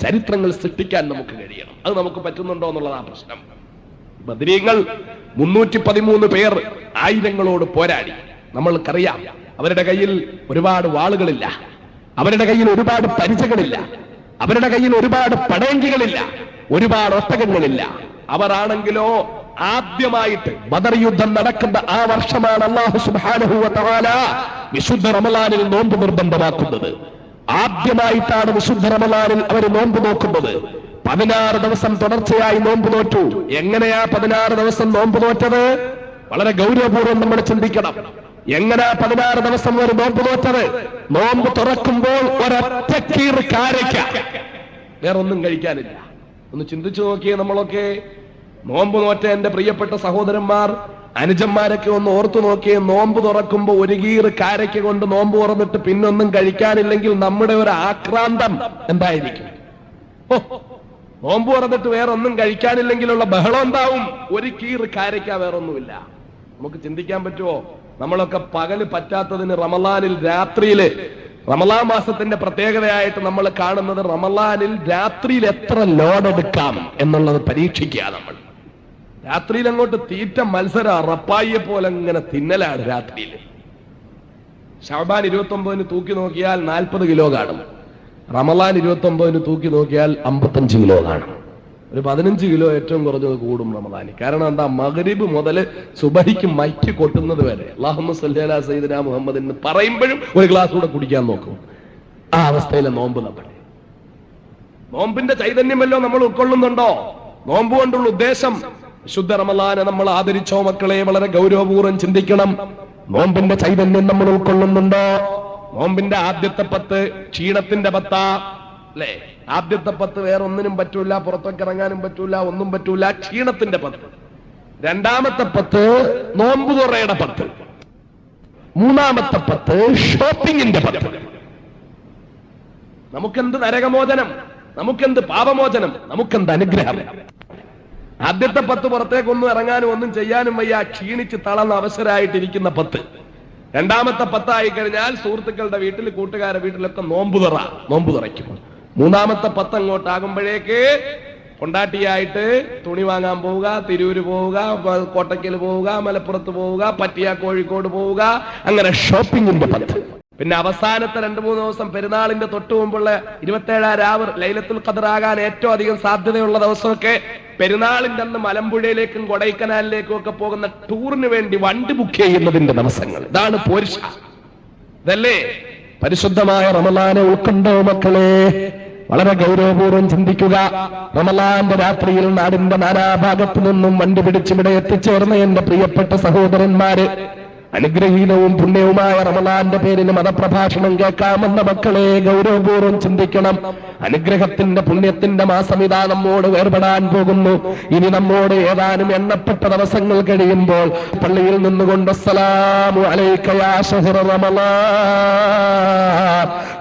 ചരിത്രങ്ങൾ സൃഷ്ടിക്കാൻ നമുക്ക് കഴിയണം. അത് നമുക്ക് പറ്റുന്നുണ്ടോ എന്നുള്ളതാണ് പ്രശ്നം. ബദരീങ്ങൾ 313 പേർ ആയുധങ്ങളോട് പോരാടി. നമ്മൾക്കറിയാം, അവരുടെ കയ്യിൽ ഒരുപാട് വാളുകളില്ല, അവരുടെ കയ്യിൽ ഒരുപാട് പരിചകളില്ല, അവരുടെ കയ്യിൽ ഒരുപാട് പടയങ്കികളില്ല, ഒരുപാട് ഒട്ടകങ്ങളില്ല. അവരാണെങ്കിലോ ആദ്യമായിട്ട് ബദർ യുദ്ധം നടക്കുന്ന ആ വർഷമാണ് അല്ലാഹു സുബ്ഹാനഹു വ തആല വിശുദ്ധ റമളാനിൽ നോമ്പ് നിർബന്ധമാക്കുന്നത്. ആദ്യമായിട്ടാണ് വിശുദ്ധ റമളാനിൽ അവർ നോമ്പ് നോക്കുന്നത്. 16 ദിവസം തുടർച്ചയായി നോമ്പ് നോറ്റു. എങ്ങനെയാ 16 ദിവസം നോമ്പ് നോറ്റത്? വളരെ ഗൗരവപൂർവ്വം നമ്മൾ ചിന്തിക്കണം. എങ്ങനെയാ 16 ദിവസം ഒരു നോമ്പ് നോറ്റത്? നോമ്പ് തുറക്കുമ്പോൾ ഒരൊറ്റ കീറ് കാരയ്ക്ക, വേറൊന്നും കഴിക്കാനില്ല. ഒന്ന് ചിന്തിച്ചു നോക്കിയേ. നമ്മളൊക്കെ നോമ്പ് നോറ്റ എന്റെ പ്രിയപ്പെട്ട സഹോദരന്മാർ, അനുജന്മാരൊക്കെ ഒന്ന് ഓർത്തു നോക്കിയേ. നോമ്പ് തുറക്കുമ്പോ ഒരു കീറ് കാരയ്ക്ക കൊണ്ട് നോമ്പ് തുറന്നിട്ട് പിന്നൊന്നും കഴിക്കാനില്ലെങ്കിൽ നമ്മുടെ ഒരു ആക്രാന്തം എന്തായിരിക്കും? നോമ്പ് തുറന്നിട്ട് വേറൊന്നും കഴിക്കാനില്ലെങ്കിലുള്ള ബഹളം എന്താവും? ഒരു കീറ് കാരയ്ക്ക, വേറൊന്നുമില്ല. നമുക്ക് ചിന്തിക്കാൻ പറ്റുമോ? നമ്മളൊക്കെ പകല് പറ്റാത്തതിന് റമളാനിൽ രാത്രിയില്, റമളാൻ മാസത്തിന്റെ പ്രത്യേകതയായിട്ട് നമ്മൾ കാണുന്നത് റമളാനിൽ രാത്രിയിൽ എത്ര ലോഡെടുക്കാം എന്നുള്ളത് പരീക്ഷിക്കുക. നമ്മൾ രാത്രിയിൽ അങ്ങോട്ട് തീറ്റ മത്സരം, റപ്പായിയെ പോലെ ഇങ്ങനെ തിന്നലാണ് രാത്രിയിൽ. ശഅബാൻ 29 തൂക്കി നോക്കിയാൽ 40 കിലോ കാണും. റമളാൻ 29 തൂക്കി നോക്കിയാൽ 55 കിലോ കാണും. ഒരു 15 കിലോ ഏറ്റവും കുറഞ്ഞത് കൂടും റമളാനി. കാരണം എന്താ? മഗ്രിബ് മുതൽ സുബഹിക്ക് മൈക്ക് കൊട്ടുന്നത് വരെ അല്ലാഹുമ്മ സ്വല്ലി അലാ സയ്യിദിനാ മുഹമ്മദ് എന്ന് പറയുമ്പോഴും ഒരു ഗ്ലാസ് കൂടെ കുടിക്കാൻ നോക്കും. ആ അവസ്ഥയിലെ നോമ്പ് നമ്മൾ. നോമ്പിന്റെ ചൈതന്യമല്ലോ നമ്മൾ ഉൾക്കൊള്ളുന്നുണ്ടോ? നോമ്പ് കൊണ്ടുള്ള ഉദ്ദേശം, വിശുദ്ധ റമളാനെ നമ്മൾ ആദരിച്ചോ മക്കളെ? വളരെ ഗൗരവപൂർവ്വം ചിന്തിക്കണം. നോമ്പിന്റെ ചൈതന്യം നമ്മൾ ഉൾക്കൊള്ളുന്നുണ്ടോ? നോമ്പിന്റെ ആദ്യത്തെ 10 ക്ഷീണത്തിന്റെ 10 അല്ലേ? ആദ്യത്തെ 10 വേറെ ഒന്നിനും പറ്റൂല, പുറത്തൊക്കെ ഇറങ്ങാനും പറ്റൂല, ഒന്നും പറ്റൂല, ക്ഷീണത്തിന്റെ 10. രണ്ടാമത്തെ 10 നോമ്പ് തുറയുടെ 10. മൂന്നാമത്തെ 10 ഷോപ്പിംഗിന്റെ 10. നമുക്കെന്ത് നരകമോചനം, നമുക്കെന്ത് പാപമോചനം, നമുക്കെന്ത് അനുഗ്രഹം. ആദ്യത്തെ 10 പുറത്തേക്കൊന്നും ഇറങ്ങാനും ഒന്നും ചെയ്യാനും വയ്യ, ക്ഷീണിച്ച് തളർന്ന അവസരമായിട്ടിരിക്കുന്ന 10. രണ്ടാമത്തെ 10 ആയി കഴിഞ്ഞാൽ സുഹൃത്തുക്കളുടെ വീട്ടിൽ, കൂട്ടുകാരുടെ വീട്ടിലൊക്കെ നോമ്പ് തുറയ്ക്കും. മൂന്നാമത്തെ 10 അങ്ങോട്ടാകുമ്പോഴേക്ക് കൊണ്ടാട്ടിയായിട്ട് തുണി വാങ്ങാൻ പോവുക, തിരൂര് പോവുക, കോട്ടയ്ക്കൽ പോവുക, മലപ്പുറത്ത് പോവുക, പറ്റിയ കോഴിക്കോട് പോവുക, അങ്ങനെ ഷോപ്പിംഗിന്റെ 10. പിന്നെ അവസാനത്തെ 2-3 ദിവസം പെരുന്നാളിന്റെ തൊട്ടു മുമ്പുള്ള 27 രാവ് ലൈലത്തുൽ ഖദർ ആകാൻ ഏറ്റവും അധികം സാധ്യതയുള്ള ദിവസമൊക്കെ പെരുന്നാളിന്റെ അന്ന് മലമ്പുഴയിലേക്കും കൊടൈക്കനാലിലേക്കും ഒക്കെ പോകുന്ന ടൂറിന് വേണ്ടി വണ്ടി ബുക്ക് ചെയ്യുന്നതിന്റെ ദിവസങ്ങൾ. ഇതാണ് പോരിഷ. ഇതല്ലേ പരിശുദ്ധമായ റമളാനെ ഉൾക്കൊണ്ടോ മക്കളെ? വളരെ ഗൗരവപൂർവ്വം ചിന്തിക്കുക. റമളാന്റെ രാത്രിയിൽ നാടിന്റെ നാനാഭാഗത്തു നിന്നും വണ്ടി പിടിച്ചിവിടെ എത്തിച്ചേർന്ന എന്റെ പ്രിയപ്പെട്ട സഹോദരന്മാര്, അനുഗ്രഹീനവും പുണ്യവുമായ റമളാന്റെ പേരിൽ മതപ്രഭാഷണം കേൾക്കാമെന്ന മക്കളെ ഗൗരവപൂർവ്വം ചിന്തിക്കണം. അനുഗ്രഹത്തിന്റെ പുണ്യത്തിന്റെ മാസം ഇതാ നമ്മോട് വേർപെടാൻ പോകുന്നു. ഇനി നമ്മോട് ഏതാനും എണ്ണപ്പെട്ട ദിവസങ്ങൾ കഴിയുമ്പോൾ പള്ളിയിൽ നിന്നുകൊണ്ട് അസ്സലാമു അലൈക യാ ശഹ്റ റമളാൻ,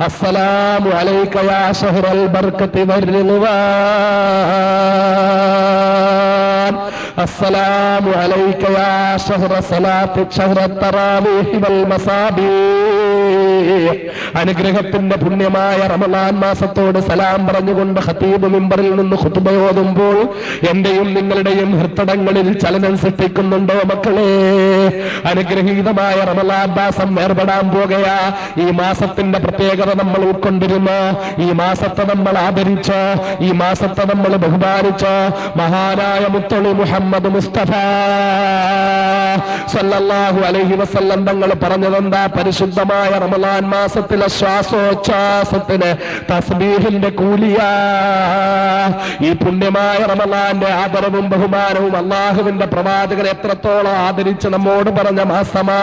അസ്സലാമു അലൈക യാ ശഹ്റൽ ബർക്കത്തി വർ-റിളവാൻ, അസ്സലാമു അലൈക യാ ശഹ്റ സലാത്തി ശഹ്റ തറാവീഹി വൽ മസാബീഹ്. അനുഗ്രഹത്തിന്റെ പുണ്യമായ റമളാൻ മാസത്തോട് സലാം പറഞ്ഞുകൊണ്ട് ഖതീബ് മിമ്പറിൽ നിന്ന് ഖുതുബ ഓതുമ്പോൾ എന്റെയും നിങ്ങളുടെയും ഹൃദയങ്ങളിൽ ചലനം സൃഷ്ടിക്കുന്നുണ്ടോ മക്കളെ? അനുഗ്രഹീതമായ റമളാൻ മാസം വേർപെടാൻ പോകുകയാ. ഈ മാസത്തിന്റെ പ്രത്യേകത നമ്മൾ ഉൾക്കൊണ്ടിരുന്നു. ഈ മാസത്തെ നമ്മൾ ആദരിച്ചോ, ഈ മാസത്തെ നമ്മൾ ബഹുമാനിച്ചോ. മഹാനായ മുത്തളി മുഹമ്മദ് മുസ്തഫ സല്ലല്ലാഹു അലൈഹി വസല്ലം തങ്ങൾ പറഞ്ഞതെന്താ? പരിശുദ്ധമായ റമളാൻ മാസത്തിലെ ശ്വാസോച്ഛ്വാസത്തിന് തസ്ബീഹിന്റെ കൂലിയാ. ഈ പുണ്യമായ റമളാന്റെ ആദരവും ബഹുമാനവും അള്ളാഹുവിന്റെ പ്രവാചകൻ എത്രത്തോളം ആദരിച്ച് നമ്മോട് പറഞ്ഞ മാസമാ.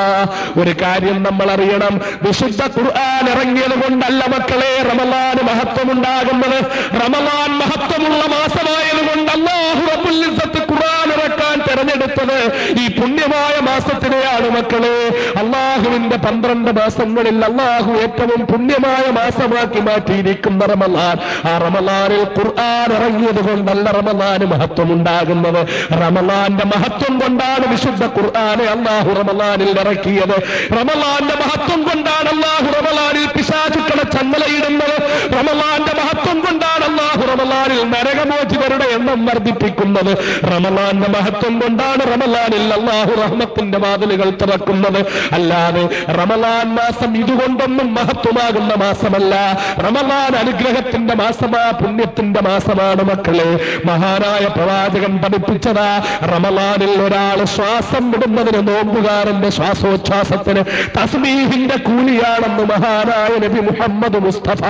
ഒരു കാര്യം നമ്മൾ അറിയണം, വിശുദ്ധ ഖുർആൻ ഇറങ്ങിയത് കൊണ്ടല്ല മക്കളെ റമളാൻ മഹത്വമുണ്ടാകുന്നത്. റമളാൻ മഹത്വമുള്ള മാസമായത് കൊണ്ട് അല്ലാഹു റബ്ബുൽ ഇസ്സത്ത് ഖുർആൻ ഇറക്കാൻ തെരഞ്ഞെടുത്തത് ഈ പുണ്യമായ മാസത്തിനെയാണ് മക്കളെ. അള്ളാഹുവിന്റെ 12 മാസങ്ങളിൽ അള്ളാഹു ഏറ്റവും പുണ്യമായ മാസമാക്കി മാറ്റിയിരിക്കുന്ന റമളാൻ. ആ റമളാനിൽ ഖുർആൻ ഇറങ്ങിയത് കൊണ്ടല്ല റമളാന് മഹത്വം ഉണ്ടാകുന്നത്. റമളാന്റെ മഹത്വം കൊണ്ടാണ് വിശുദ്ധ ഖുർആനെ അള്ളാഹു റമളാനിൽ ഇറക്കിയത്. റമളാന്റെ മഹത്വം കൊണ്ടാണ് അള്ളാഹു റമളാനിൽ പിശാചുക്കളെ ചങ്ങലയിടുന്നത്. റമളാന്റെ മഹത്വം കൊണ്ടാണ് അള്ളാഹു റമളാനിൽ നരകമോചിതരുടെ എണ്ണം വർദ്ധിപ്പിക്കുന്നത്. റമളാന്റെ മഹത്വം കൊണ്ടാണ് റമളാനിൽ അള്ളാഹു റഹ്മത്തിന്റെ വാതിലുകൾ തുറക്കുന്നത്. അല്ലാതെ റമളാൻ മാസം ഇതുകൊണ്ടൊന്നും മഹത്വമാകുന്ന മാസമല്ല. റമളാൻ അനുഗ്രഹത്തിന്റെ മാസമാ, പുണ്യത്തിന്റെ മാസമാണ് മക്കളെ. മഹാനായ പ്രവാചകൻ പഠിപ്പിച്ചതാ, റമളാനിൽ ഒരാൾ ശ്വാസം വിടുന്നതിന് നോമ്പുകാരന്റെ ശ്വാസോച്ഛ്വാസത്തിന് തസ്ബീഹിന്റെ കൂലിയാണെന്ന് മഹാനായ നബി മുഹമ്മദ് മുസ്തഫ.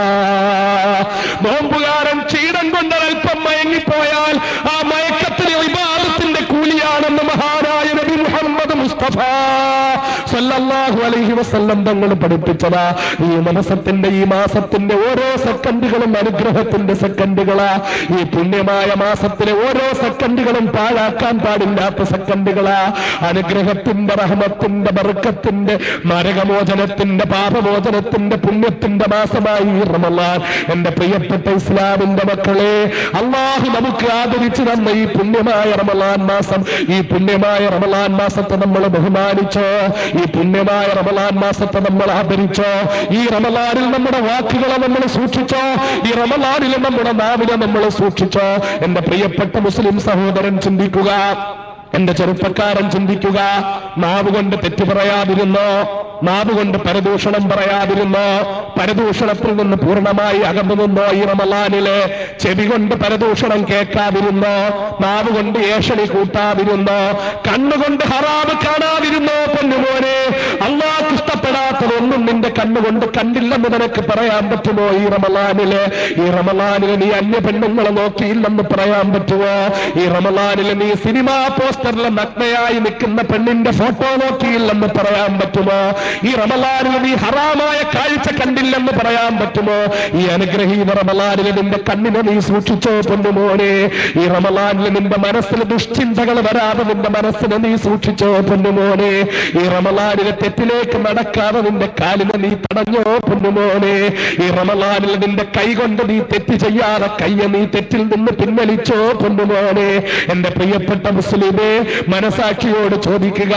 നോമ്പുകാരൻ ക്ഷീണം കൊണ്ട് അല്പം മയങ്ങിപ്പോയാൽ ആ മയക്കത്തിന് ഇബാദത്തിന്റെ കൂലിയാണെന്ന് മഹാനായ നബി മുഹമ്മദ് മുസ്തഫ സല്ലല്ലാഹു അലൈഹി വസല്ലം തങ്ങൾ പഠിപ്പിച്ചതാ. ഈ മാസത്തിന്റെ ഓരോ സെക്കൻഡുകളും അനുഗ്രഹത്തിന്റെ സെക്കൻഡുകളാ. ഈ പുണ്യമായ മാസത്തിലെ ഓരോ സെക്കൻഡുകളും പാഴാക്കാൻ പാടില്ലാത്ത സെക്കൻഡുകളാ. അനുഗ്രഹത്തിന്റെ, റഹ്മത്തിന്റെ, ബർക്കത്തിന്റെ, നരകമോചനത്തിന്റെ, പാപമോചനത്തിന്റെ, പുണ്യത്തിന്റെ മാസമായി ഈ റമളാൻ. എന്റെ പ്രിയപ്പെട്ട ഇസ്ലാമിന്റെ മക്കളെ, അല്ലാഹു നമുക്ക് ആദരിച്ചു തന്ന ഈ പുണ്യമായ റമളാൻ മാസം, ഈ പുണ്യമായ റമളാൻ മാസത്തെ നമ്മൾ ബഹുമാനിച്ചോ? ഈ പുണ്യമായ റമളാൻ മാസത്തെ നമ്മൾ ആദരിച്ചോ? ഈ റമളാനിൽ നമ്മുടെ വാക്കുകളെ നമ്മൾ സൂക്ഷിച്ചോ? ഈ റമളാനിൽ നമ്മുടെ നാവിനെ നമ്മൾ സൂക്ഷിച്ചോ? എന്റെ പ്രിയപ്പെട്ട മുസ്ലിം സഹോദരൻ ചിന്തിക്കുക, എന്റെ ചെറുപ്പക്കാരൻ ചിന്തിക്കുക. നാവ് കൊണ്ട് തെറ്റ് പറയാതിരുന്നോ? നാവ് കൊണ്ട് പരദൂഷണം പറയാതിരുന്നോ? പരദൂഷണത്തിൽ നിന്ന് പൂർണ്ണമായി അകന്നു നിന്നോ? ഈ റമളാനില് ചെവി കൊണ്ട് പരദൂഷണം കേൾക്കാതിരുന്നോ? നാവ് കൊണ്ട് ഏഷണി കൂട്ടാതിരുന്നോ? കണ്ണുകൊണ്ട് ഹറാമ് കാണാതിരുന്നോ? പൊന്നുമോനെ, അല്ലാഹു ഇഷ്ടപ്പെടാത്തതൊന്നും നിന്റെ കണ്ണുകൊണ്ട് കണ്ടില്ലെന്ന് നിനക്ക് പറയാൻ പറ്റുമോ? ഈ റമളാനില് നീ അന്യ പെണ്ണുങ്ങളെ നോക്കിയില്ലെന്ന് പറയാൻ പറ്റുമോ? ഈ റമളാനില് നീ സിനിമാ പോസ്റ്ററിലെ നഗ്നയായി നിൽക്കുന്ന പെണ്ണിന്റെ ഫോട്ടോ നോക്കിയില്ലെന്ന് പറയാൻ പറ്റുമോ? ഈ റമളാനിൽ നീ ഹറാമായ കാഴ്ച കണ്ടില്ലെന്ന് പറയാൻ പറ്റുമോ? ഈ അനുഗ്രഹീത റമളാനിൽ നിന്റെ കണ്ണിനെ നീ സൂക്ഷിച്ചോ പൊന്നുമോനെ. ഈ റമളാനിൽ നിന്റെ മനസ്സിൽ ദുഷ്ചിന്തകൾ വരാതെ നിന്റെ മനസ്സിനെ നീ സൂക്ഷിച്ചോ പൊന്നുമോനെ. ഈ റമളാനിലെ തെറ്റിലേക്ക് നടക്കാതെ നിന്റെ കാലിനെ നീ തടഞ്ഞോ പൊന്നുമോനെ. ഈ റമളാനിൽ നിന്റെ കൈ കൊണ്ട് നീ തെറ്റ് ചെയ്യാതെ കയ്യെ നീ തെറ്റിൽ നിന്ന് പിൻവലിച്ചോ പൊന്നുമോനെ. എന്റെ പ്രിയപ്പെട്ട മുസ്ലിമേ, മനസാക്ഷിയോട് ചോദിക്കുക,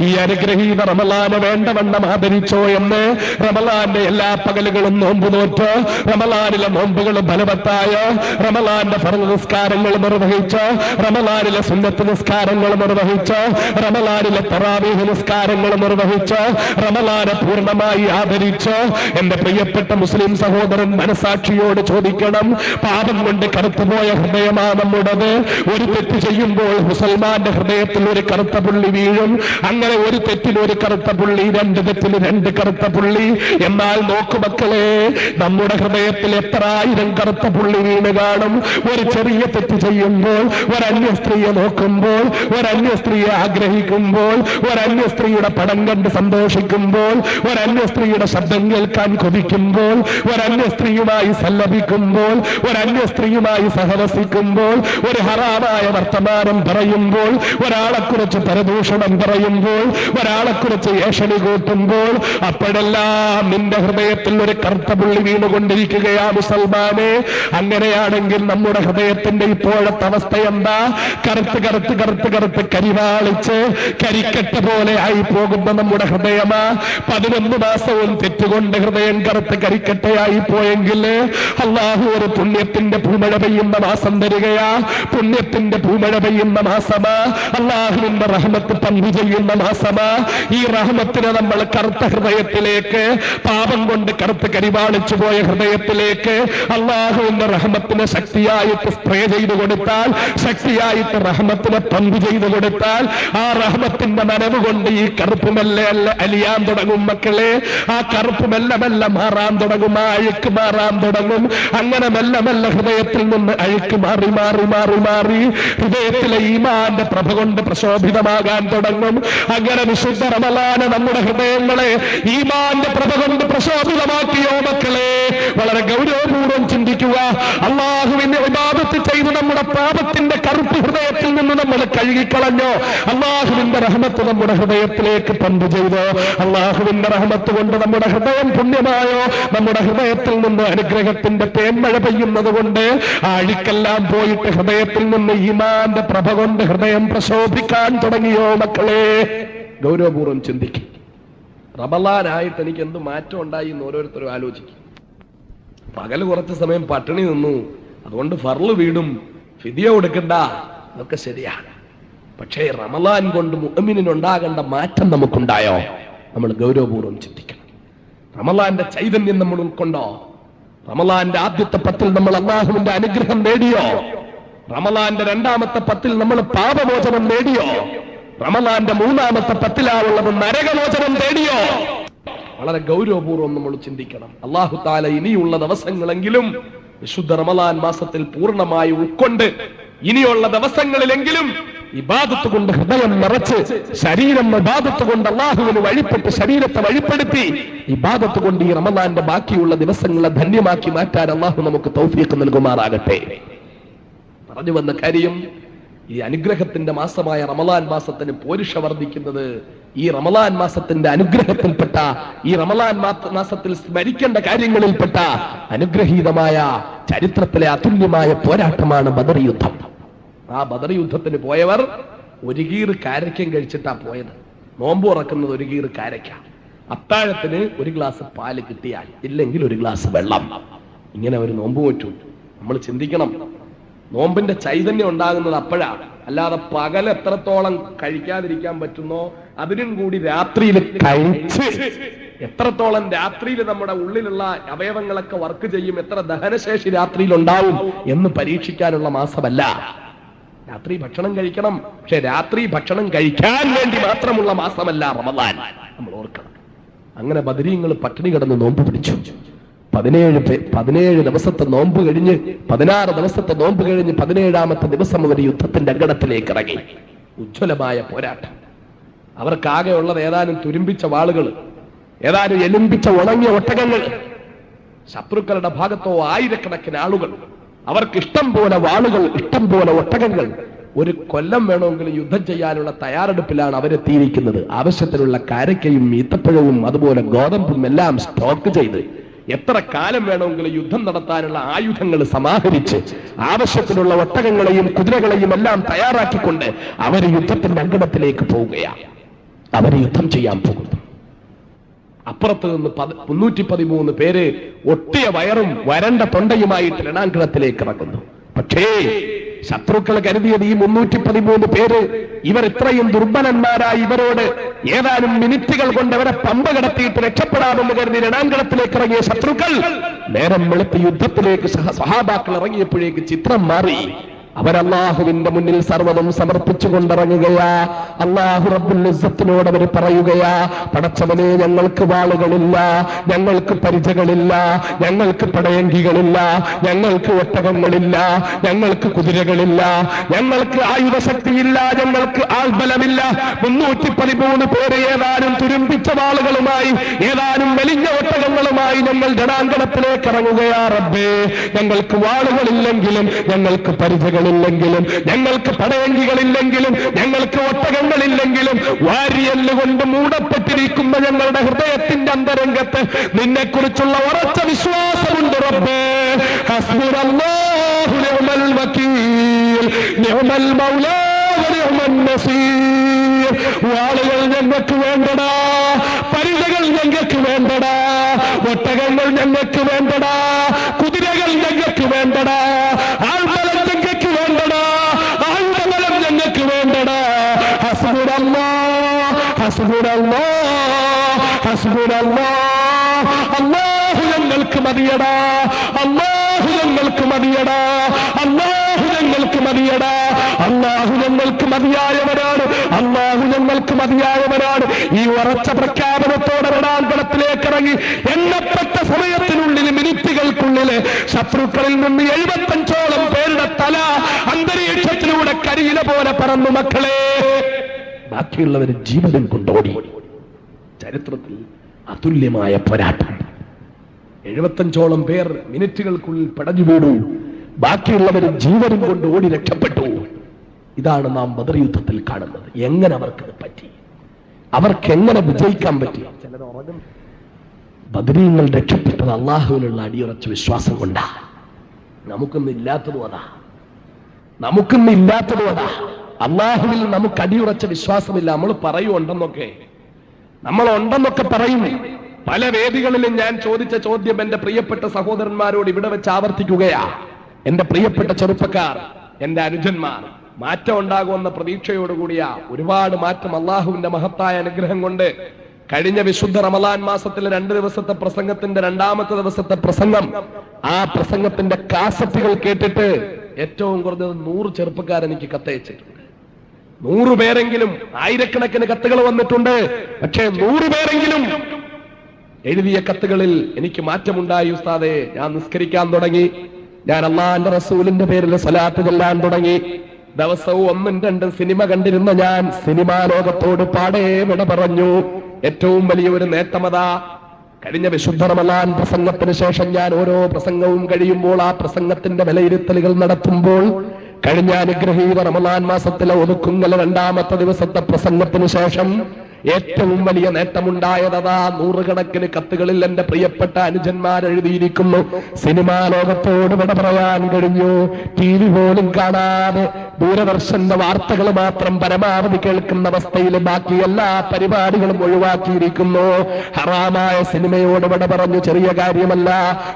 ഈ അനുഗ്രഹീത റമളാനെ വേണ്ടവണ്ണം ആദരിച്ചോ എന്ന്. റമളാന്റെ എല്ലാ പകലുകളും നോമ്പ് നോറ്റ്, റമളാനിലെ നോമ്പുകൾ ഫലവത്തായോ, റമളാന്റെ ഫർള് നിസ്കാരങ്ങൾ നിർവഹിച്ച്, റമളാനിലെ സുന്നത്ത് നിസ്കാരങ്ങൾ നിർവഹിച്ച്, റമളാനിലെ തറാവീഹ് നിസ്കാരങ്ങൾ നിർവഹിച്ച്, റമളാനെ പൂർണ്ണമായി ആദരിച്ച്. എന്റെ പ്രിയപ്പെട്ട മുസ്ലിം സഹോദരൻ മനസാക്ഷിയോട് ചോദിക്കണം, പാപം കൊണ്ട് കറുത്തുപോയ ഹൃദയമാണ് നമ്മുടേത്. ഒരു തെറ്റ് ചെയ്യുമ്പോൾ മുസൽമാന്റെ ഹൃദയത്തിൽ ഒരു കറുത്ത പുള്ളി വീഴും. അങ്ങനെ ഒരു തെറ്റിൽ ഒരു കറുത്ത പുള്ളി, രണ്ട് തെറ്റിൽ രണ്ട് കറുത്ത പുള്ളി. എന്നാൽ നോക്കു മക്കളെ, നമ്മുടെ ഹൃദയത്തിൽ എത്ര ആയിരം കറുത്ത പുള്ളി വീണ് കാണും. ഒരു ചെറിയ തെറ്റ് ചെയ്യുമ്പോൾ, ഒരന്യ സ്ത്രീയെ നോക്കുമ്പോൾ, ഒരന്യ സ്ത്രീയെ ആഗ്രഹിക്കുമ്പോൾ, ഒരന്യ സ്ത്രീയുടെ പടം കണ്ട് സന്തോഷിക്കുമ്പോൾ, ഒരന്യ സ്ത്രീയുടെ ശബ്ദം കേൾക്കാൻ കൊതിക്കുമ്പോൾ, ഒരന്യ സ്ത്രീയുമായി സല്ലപിക്കുമ്പോൾ, ഒരന്യ സ്ത്രീയുമായി സഹവസിക്കുമ്പോൾ, ഒരു ഹറാമായ വർത്തമാനം പറയുമ്പോൾ, ഒരാളെക്കുറിച്ച് പരദൂഷണം പറയുമ്പോൾ, ഒരാളെക്കുറിച്ച് ഏഷണി കൂട്ടുമ്പോൾ, അപ്പോഴെല്ലാം നിന്റെ ഹൃദയത്തിൽ ഒരു കറുത്ത പുള്ളി വീണുകൊണ്ടിരിക്കുകയാ മുസൽമാനെ. അങ്ങനെയാണെങ്കിൽ നമ്മുടെ ഹൃദയത്തിന്റെ ഇപ്പോഴത്തെ അവസ്ഥ എന്താ? കറുത്ത് കറുത്ത് കറുത്ത് കറുത്ത് കരിവാളിച്ച് കരിക്കട്ട പോലെ ആയി പോകുന്ന നമ്മുടെ ഹൃദയമാ. 11 മാസവും തെറ്റുകൊണ്ട് ഹൃദയം കറുത്ത് കരിക്കട്ടയായി പോയെങ്കിൽ അള്ളാഹു ഒരു പുണ്യത്തിന്റെ പൂമഴ പെയ്യുന്ന മാസം തരികയാ. പുണ്യത്തിന്റെ പൂമഴ പെയ്യുന്ന മാസമാ. അള്ളാഹുവിന്റെ റഹ്മത്ത് പങ്കു ചെയ്യുന്ന മാസമാ. ഈ റഹ്മത്തിനെ നമ്മൾ കറുത്ത ഹൃദയത്തിലേക്ക്, പാപം കൊണ്ട് കറുത്ത് കരിവാളിച്ചു പോയ ഹൃദയത്തിലേക്ക് അള്ളാഹുവിന്റെ റഹ്മത്തിനെ ശക്തിയായിട്ട് സ്പ്രേ ചെയ്തു കൊടുത്താൽ, ശക്തിയായിട്ട് റഹ്മത്തിനെ പങ്കു ചെയ്തു കൊടുത്താൽ, ആ റഹ്മത്തിന്റെ നനവ് കൊണ്ട് ഈ കറുപ്പ് മെല്ലെ അലിയാൻ തുടങ്ങും മക്കളെ. ആ കറുപ്പ് മെല്ലെ മെല്ലെ മാറാൻ തുടങ്ങും, ആ അഴുക്ക് മാറാൻ തുടങ്ങും. അങ്ങനെ മെല്ലെ മെല്ലെ ഹൃദയത്തിൽ നിന്ന് അഴുക്ക് മാറി മാറി മാറി മാറി ഹൃദയത്തിലെ ഈമാന്റെ പ്രഭ കൊണ്ട് പ്രശോഭിതമാകാൻ തുടങ്ങും. അങ്ങനെ വിശുദ്ധ റമളാന് നമ്മുടെ ഹൃദയങ്ങളെ ഈമാന്റെ പ്രഭ കൊണ്ട് പ്രശോഭിതമാക്കിയോ മക്കളെ? വളരെ ഗൗരവപൂർവ്വം ചിന്തിക്കുക. അള്ളാഹുവിന്റെ ഇബാദത്ത് ചെയ്ത് നമ്മുടെ പാപത്തിന്റെ കറുപ്പ് ഹൃദയത്തിൽ നിന്ന് നമ്മൾ കഴുകിക്കളഞ്ഞോ? അള്ളാഹുവിന്റെ റഹ്മത്ത് നമ്മുടെ ഹൃദയത്തിലേക്ക് പമ്പ് ചെയ്തോ? അള്ളാഹുവിന്റെ റഹ്മത്ത് കൊണ്ട് നമ്മുടെ ഹൃദയം പുണ്യമായോ? നമ്മുടെ ഹൃദയത്തിൽ നിന്ന് അനുഗ്രഹത്തിന്റെ തേന്മഴ പെയ്യുന്നത് കൊണ്ട് ആ അഴുക്കെല്ലാം പോയിട്ട് ഹൃദയത്തിൽ നിന്ന് ഈമാന്റെ പ്രഭ കൊണ്ട് ഹൃദയം പ്രശോഭിക്കാൻ തുടങ്ങിയോ മക്കളെ? ഗൗരവപൂർവ്വം ചിന്തിക്കും. റമളാനായിട്ട് എനിക്ക് എന്ത് മാറ്റം ഉണ്ടായി എന്ന് ഓരോരുത്തരും ആലോചിക്കും. പകല് കുറച്ച് സമയം പട്ടിണി നിന്നു, അതുകൊണ്ട് ഫർള് വീടും, ഫിദിയ കൊടുക്കണ്ട, അതൊക്കെ ശരിയാണ്. പക്ഷേ റമളാൻ കൊണ്ട് മുഅ്മിനിനുണ്ടാകേണ്ട മാറ്റം നമുക്കുണ്ടായോ? നമ്മൾ ഗൗരവപൂർവ്വം ചിന്തിക്കണം. റമളാന്റെ ചൈതന്യം നമ്മൾ ഉൾക്കൊണ്ടോ? റമളാന്റെ ആദ്യത്തെ 10 നമ്മൾ അല്ലാഹുവിന്റെ അനുഗ്രഹം നേടിയോ? റമളാന്റെ 2ാമത്തെ 10 നമ്മൾ പാപമോചനം നേടിയോ? റമളാന്റെ 3ാമത്തെ 10 നരകമോചനം നേടിയോ? വളരെ ഗൗരവപൂർവ്വം നമ്മൾ ചിന്തിക്കണം. അല്ലാഹു തആല ഇനിയുള്ള ദിവസങ്ങളെങ്കിലും വിശുദ്ധ റമളാൻ മാസത്തിൽ പൂർണ്ണമായി ഉൾക്കൊണ്ട് ഇനിയുള്ള ദിവസങ്ങളിലെങ്കിലും ഇബാദത്ത് കൊണ്ട് ഹൃദയം നിറച്ച്, ശരീരം ഇബാദത്ത് കൊണ്ട് അല്ലാഹുവിന് വഴിപ്പെട്ട് ശരീരത്തെ വഴിപ്പെടുത്തി ഇബാദത്ത് കൊണ്ട് ഈ റമളാന്റെ ബാക്കിയുള്ള ദിവസങ്ങളെ ധന്യമാക്കി മാറ്റാൻ അല്ലാഹു നമുക്ക് തൗഫീഖ് നൽകുമാറാകട്ടെ. പറഞ്ഞു വന്ന കാര്യം, ഈ അനുഗ്രഹത്തിന്റെ മാസമായ റമളാൻ മാസത്തിന് പോരിഷ വർദ്ധിക്കുന്നത് ഈ റമളാൻ മാസത്തിന്റെ അനുഗ്രഹത്തിൽപ്പെട്ട, ഈ റമളാൻ മാസത്തിൽ സ്മരിക്കേണ്ട കാര്യങ്ങളിൽപ്പെട്ട അനുഗ്രഹീതമായ ചരിത്രത്തിലെ അതുല്യമായ പോരാട്ടമാണ് ബദർ യുദ്ധം. ആ ബദർ യുദ്ധത്തിന് പോയവർ ഒരു കീറ് കാരയ്ക്കം കഴിച്ചിട്ടാ പോയത്. നോമ്പ് ഉറക്കുന്നത് ഒരു കീറ് കാരയ്ക്ക, അത്താഴത്തിന് ഒരു ഗ്ലാസ് പാല് കിട്ടിയാൽ, ഇല്ലെങ്കിൽ ഒരു ഗ്ലാസ് വെള്ളം, ഇങ്ങനെ ഒരു നോമ്പ് വെച്ചു. നമ്മൾ ചിന്തിക്കണം, നോമ്പിന്റെ ചൈതന്യം ഉണ്ടാകുന്നത് അപ്പോഴാണ്. അല്ലാതെ പകൽ എത്രത്തോളം കഴിക്കാതിരിക്കാൻ പറ്റുന്നോ അതിനും കൂടി രാത്രിയിൽ കഴിച്ച് എത്രത്തോളം രാത്രിയിൽ നമ്മുടെ ഉള്ളിലുള്ള അവയവങ്ങളൊക്കെ വർക്ക് ചെയ്യും, എത്ര ദഹനശേഷി രാത്രിയിൽ ഉണ്ടാവും എന്ന് പരീക്ഷിക്കാനുള്ള മാസമല്ല. രാത്രി ഭക്ഷണം കഴിക്കണം, പക്ഷെ രാത്രി ഭക്ഷണം കഴിക്കാൻ വേണ്ടി മാത്രമുള്ള മാസമല്ല റമളാൻ, നമ്മൾ ഓർക്കണം. അങ്ങനെ ബദരീങ്ങൾ പട്ടിണി കിടന്ന് നോമ്പ് പിടിച്ചു. 17 ദിവസത്തെ നോമ്പ് കഴിഞ്ഞ് 16 ദിവസത്തെ നോമ്പ് കഴിഞ്ഞ് 17ാമത്തെ ദിവസം അവർ യുദ്ധത്തിന്റെ അങ്കണത്തിലേക്ക് ഇറങ്ങി. ഉജ്ജ്വലമായ പോരാട്ടം. അവർക്കാകെ ഉള്ളത് ഏതാനും തുരുമ്പിച്ച വാളുകൾ. ഏതാനും എലുമ്പിച്ച ഉണങ്ങിയ ഒട്ടകങ്ങൾ. ശത്രുക്കളുടെ ഭാഗത്തോ ആയിരക്കണക്കിന് ആളുകൾ, അവർക്ക് ഇഷ്ടം പോലെ വാളുകൾ, ഇഷ്ടം പോലെ ഒട്ടകങ്ങൾ. ഒരു കൊല്ലം വേണമെങ്കിലും യുദ്ധം ചെയ്യാനുള്ള തയ്യാറെടുപ്പിലാണ് അവരെത്തിയിരിക്കുന്നത്. ആവശ്യത്തിനുള്ള കാരക്കയും ഈത്തപ്പഴവും അതുപോലെ ഗോതമ്പും എല്ലാം സ്റ്റോക്ക് ചെയ്ത് എത്ര കാലം വേണമെങ്കിലും യുദ്ധം നടത്താനുള്ള ആയുധങ്ങൾ സമാഹരിച്ച് ആവശ്യത്തിനുള്ള ഒട്ടകങ്ങളെയും കുതിരകളെയും എല്ലാം തയ്യാറാക്കിക്കൊണ്ട് അവർ യുദ്ധത്തിന്റെ അങ്കണത്തിലേക്ക് പോവുകയാണ്. അവർ യുദ്ധം ചെയ്യാൻ പോകുന്നു. അപ്പുറത്ത് നിന്ന് 313 പേര് ഒട്ടിയ വയറും വരണ്ട തൊണ്ടയുമായിട്ട് രണാങ്കണത്തിലേക്ക് ഇറങ്ങുന്നു. പക്ഷേ ശത്രുക്കൾ കരുതിയത് ഈ 313 പേര് ഇവർ ഇത്രയും ദുർബലന്മാരായി ഇവരോട് ഏതാനും മിനിറ്റുകൾ കൊണ്ട് അവരെ പമ്പ കടത്തിയിട്ട് രക്ഷപ്പെടാമെന്ന് കരുതി രണാങ്കണത്തിലേക്ക് ഇറങ്ങിയ ശത്രുക്കൾ നേരം വെളുത്ത് യുദ്ധത്തിലേക്ക് സഹാബാക്കൾ ഇറങ്ങിയപ്പോഴേക്ക് ചിത്രം മാറി. അവരല്ലാഹുവിന്റെ മുന്നിൽ സർവ്വതും സമർപ്പിച്ചു കൊണ്ടിറങ്ങുകയാ. അല്ലാഹു റബ്ബുൽ ഇസ്സത്തിനോട് അവർ പറയുകയാ, പടച്ചവനെ, ഞങ്ങൾക്ക് വാളുകളില്ല, ഞങ്ങൾക്ക് പരിചകളില്ല, ഞങ്ങൾക്ക് പടയങ്കികളില്ല, ഞങ്ങൾക്ക് ഒട്ടകങ്ങളില്ല, ഞങ്ങൾക്ക് കുതിരകളില്ല, ഞങ്ങൾക്ക് ആയുധശക്തിയില്ല, ഞങ്ങൾക്ക് ആൾബലമില്ല. 313 പേര് ഏതാനും തുരുമ്പിച്ച വാളുകളുമായി, ഏതാനും മെലിഞ്ഞ ഒട്ടകങ്ങളുമായി ഞങ്ങൾ രണാങ്കണത്തിലേക്ക് ഇറങ്ങുകയാ. റബ്ബേ, ഞങ്ങൾക്ക് വാളുകളില്ലെങ്കിലും, ഞങ്ങൾക്ക് പരിചകൾ ില്ലെങ്കിലും, ഞങ്ങൾക്ക് പടയങ്കികളില്ലെങ്കിലും, ഞങ്ങൾക്ക് ഒട്ടകങ്ങളില്ലെങ്കിലും, വാരിയല്ല് കൊണ്ട് മൂടപ്പെട്ടിരിക്കുന്ന ഞങ്ങളുടെ ഹൃദയത്തിന്റെ അന്തരംഗത്ത് നിന്നെക്കുറിച്ചുള്ള ഉറച്ച വിശ്വാസമുണ്ട്. റബ്ബേ, ഹസ്ബുനല്ലാഹു നിഅമൽ വകീൽ, നിഅമൽ മൗലാ വനിഅമൻ നസീർ. വാളുകൾ ഞങ്ങൾക്ക് വേണ്ടടാ, പരിചകൾ ഞങ്ങൾക്ക് വേണ്ടടാ, ഒട്ടകങ്ങൾ ഞങ്ങൾക്ക് വേണ്ടടാ, കുതിരകൾ ഞങ്ങൾക്ക് വേണ്ടടാ, ആൾബലം ഞങ്ങൾക്ക് വേണ്ടടാ, ആയുധബലം ഞങ്ങൾക്ക് വേണ്ടടാ. ഹസ്ബുനല്ലാഹ്, ഹസ്ബുനല്ലാഹ്, ഹസ്ബുനല്ലാഹ്. അല്ലാഹു ഞങ്ങൾക്ക് മതിയടാ, അല്ലാഹു ഞങ്ങൾക്ക് മതിയടാ, അല്ലാഹു ഞങ്ങൾക്ക് മതിയടാ. അല്ലാഹു ഞങ്ങൾക്ക് മതിയായവരാണ്, അല്ലാഹു ഞങ്ങൾക്ക് മതിയായവരാണ്. ഈ ഉറച്ച പ്രഖ്യാപനത്തോടെ രണാങ്കണത്തിലേക്ക് ഇറങ്ങി എണ്ണപ്പെട്ട സമയത്തിനുള്ളിൽ, മിനിറ്റുകൾക്കുള്ളിൽ ശത്രുക്കളിൽ നിന്ന് 75ഓളം പേരുടെ തല അന്തരീക്ഷത്തിലൂടെ കരിയില പോലെ പറന്നു. മക്കളെ, ബാക്കിയുള്ളവർ ജീവനും കൊണ്ടോടി. ചരിത്രത്തിൽ അതുല്യമായ പോരാട്ടം. 75ഓളം പേർ മിനിറ്റുകൾക്കുള്ളിൽ പടഞ്ഞു വീണു. ബാക്കിയുള്ളവർ ജീവനും കൊണ്ട് ഓടി രക്ഷപ്പെട്ടു. ഇതാണ് നാം ബദർ യുദ്ധത്തിൽ കാണുന്നത്. എങ്ങനെ അവർക്കത് പറ്റി? അവർക്ക് എങ്ങനെ വിജയിക്കാൻ പറ്റി? ബദരീങ്ങൾ രക്ഷപ്പെട്ടത് അള്ളാഹുവിനുള്ള അടിയുറച്ച വിശ്വാസം കൊണ്ടാ. നമുക്കൊന്നില്ലാത്തതും അതാ, നമുക്കൊന്നില്ലാത്തതും അതാ. അള്ളാഹുവിൽ നമുക്ക് അടിയുറച്ച വിശ്വാസമില്ല. നമ്മൾ പറയുണ്ടെന്നൊക്കെ, നമ്മളുണ്ടെന്നൊക്കെ പറയും. പല വേദികളിലും ഞാൻ ചോദിച്ച ചോദ്യം എന്റെ പ്രിയപ്പെട്ട സഹോദരന്മാരോട് ഇവിടെ വെച്ച് ആവർത്തിക്കുകയാ. എന്റെ പ്രിയപ്പെട്ട ചെറുപ്പക്കാർ, എന്റെ അനുജന്മാർ, മാറ്റം ഉണ്ടാകുമെന്ന പ്രതീക്ഷയോടുകൂടിയാ. ഒരുപാട് മാറ്റം അള്ളാഹുവിന്റെ മഹത്തായ അനുഗ്രഹം കൊണ്ട്. കഴിഞ്ഞ വിശുദ്ധ റമളാൻ മാസത്തിലെ 2 ദിവസത്തെ പ്രസംഗത്തിന്റെ 2ാമത്തെ ദിവസത്തെ പ്രസംഗം, ആ പ്രസംഗത്തിന്റെ കാസറ്റുകൾ കേട്ടിട്ട് ഏറ്റവും കുറഞ്ഞത് 100 ചെറുപ്പക്കാർ എനിക്ക് കത്തയച്ചിട്ടുണ്ട്. 100 പേരെങ്കിലും, ആയിരക്കണക്കിന് കത്തുകൾ വന്നിട്ടുണ്ട്. പക്ഷേ 100 പേരെങ്കിലും എഴുതിയ കത്തുകളിൽ എനിക്ക് മാറ്റമുണ്ടായി ഉസ്താദേ. ഞാൻ നിസ്കരിക്കാൻ തുടങ്ങി, ഞാൻ അല്ലാഹുവിന്റെ റസൂലിന്റെ പേരിൽ സ്വലാത്ത് ചൊല്ലാൻ തുടങ്ങി. ദിവസവും 1ഉം 2ഉം സിനിമ കണ്ടിരുന്ന ഞാൻ സിനിമാ ലോകത്തോട് പാടേ വിട പറഞ്ഞു. ഏറ്റവും വലിയൊരു നേട്ടമതാ. കഴിഞ്ഞ വിശുദ്ധ റമളാൻ പ്രസംഗത്തിന് ശേഷം ഞാൻ ഓരോ പ്രസംഗവും കഴിയുമ്പോൾ ആ പ്രസംഗത്തിന്റെ വിലയിരുത്തലുകൾ നടത്തുമ്പോൾ, കഴിഞ്ഞ അനുഗ്രഹീത റമളാൻ മാസത്തിലെ ഒതുക്കുങ്ങൽ 2ാമത്തെ ദിവസത്തെ പ്രസംഗത്തിന് ശേഷം ഏറ്റവും വലിയ നേട്ടമുണ്ടായതാ. 100 കണക്കിന് കത്തുകളിൽ എന്റെ പ്രിയപ്പെട്ട അനുജന്മാർ എഴുതിയിരിക്കുന്നു. സിനിമാ ലോകത്തോട് വിട പറയാൻ കഴിഞ്ഞു. TV പോലും കാണാതെ ദൂരദർശന്റെ വാർത്തകൾ മാത്രം പരമാവധി കേൾക്കുന്ന അവസ്ഥയിൽ ബാക്കി എല്ലാ പരിപാടികളും ഒഴിവാക്കിയിരിക്കുന്നു. ഹറാമായ സിനിമയോട് വിട പറഞ്ഞു. ചെറിയ കാര്യമല്ല.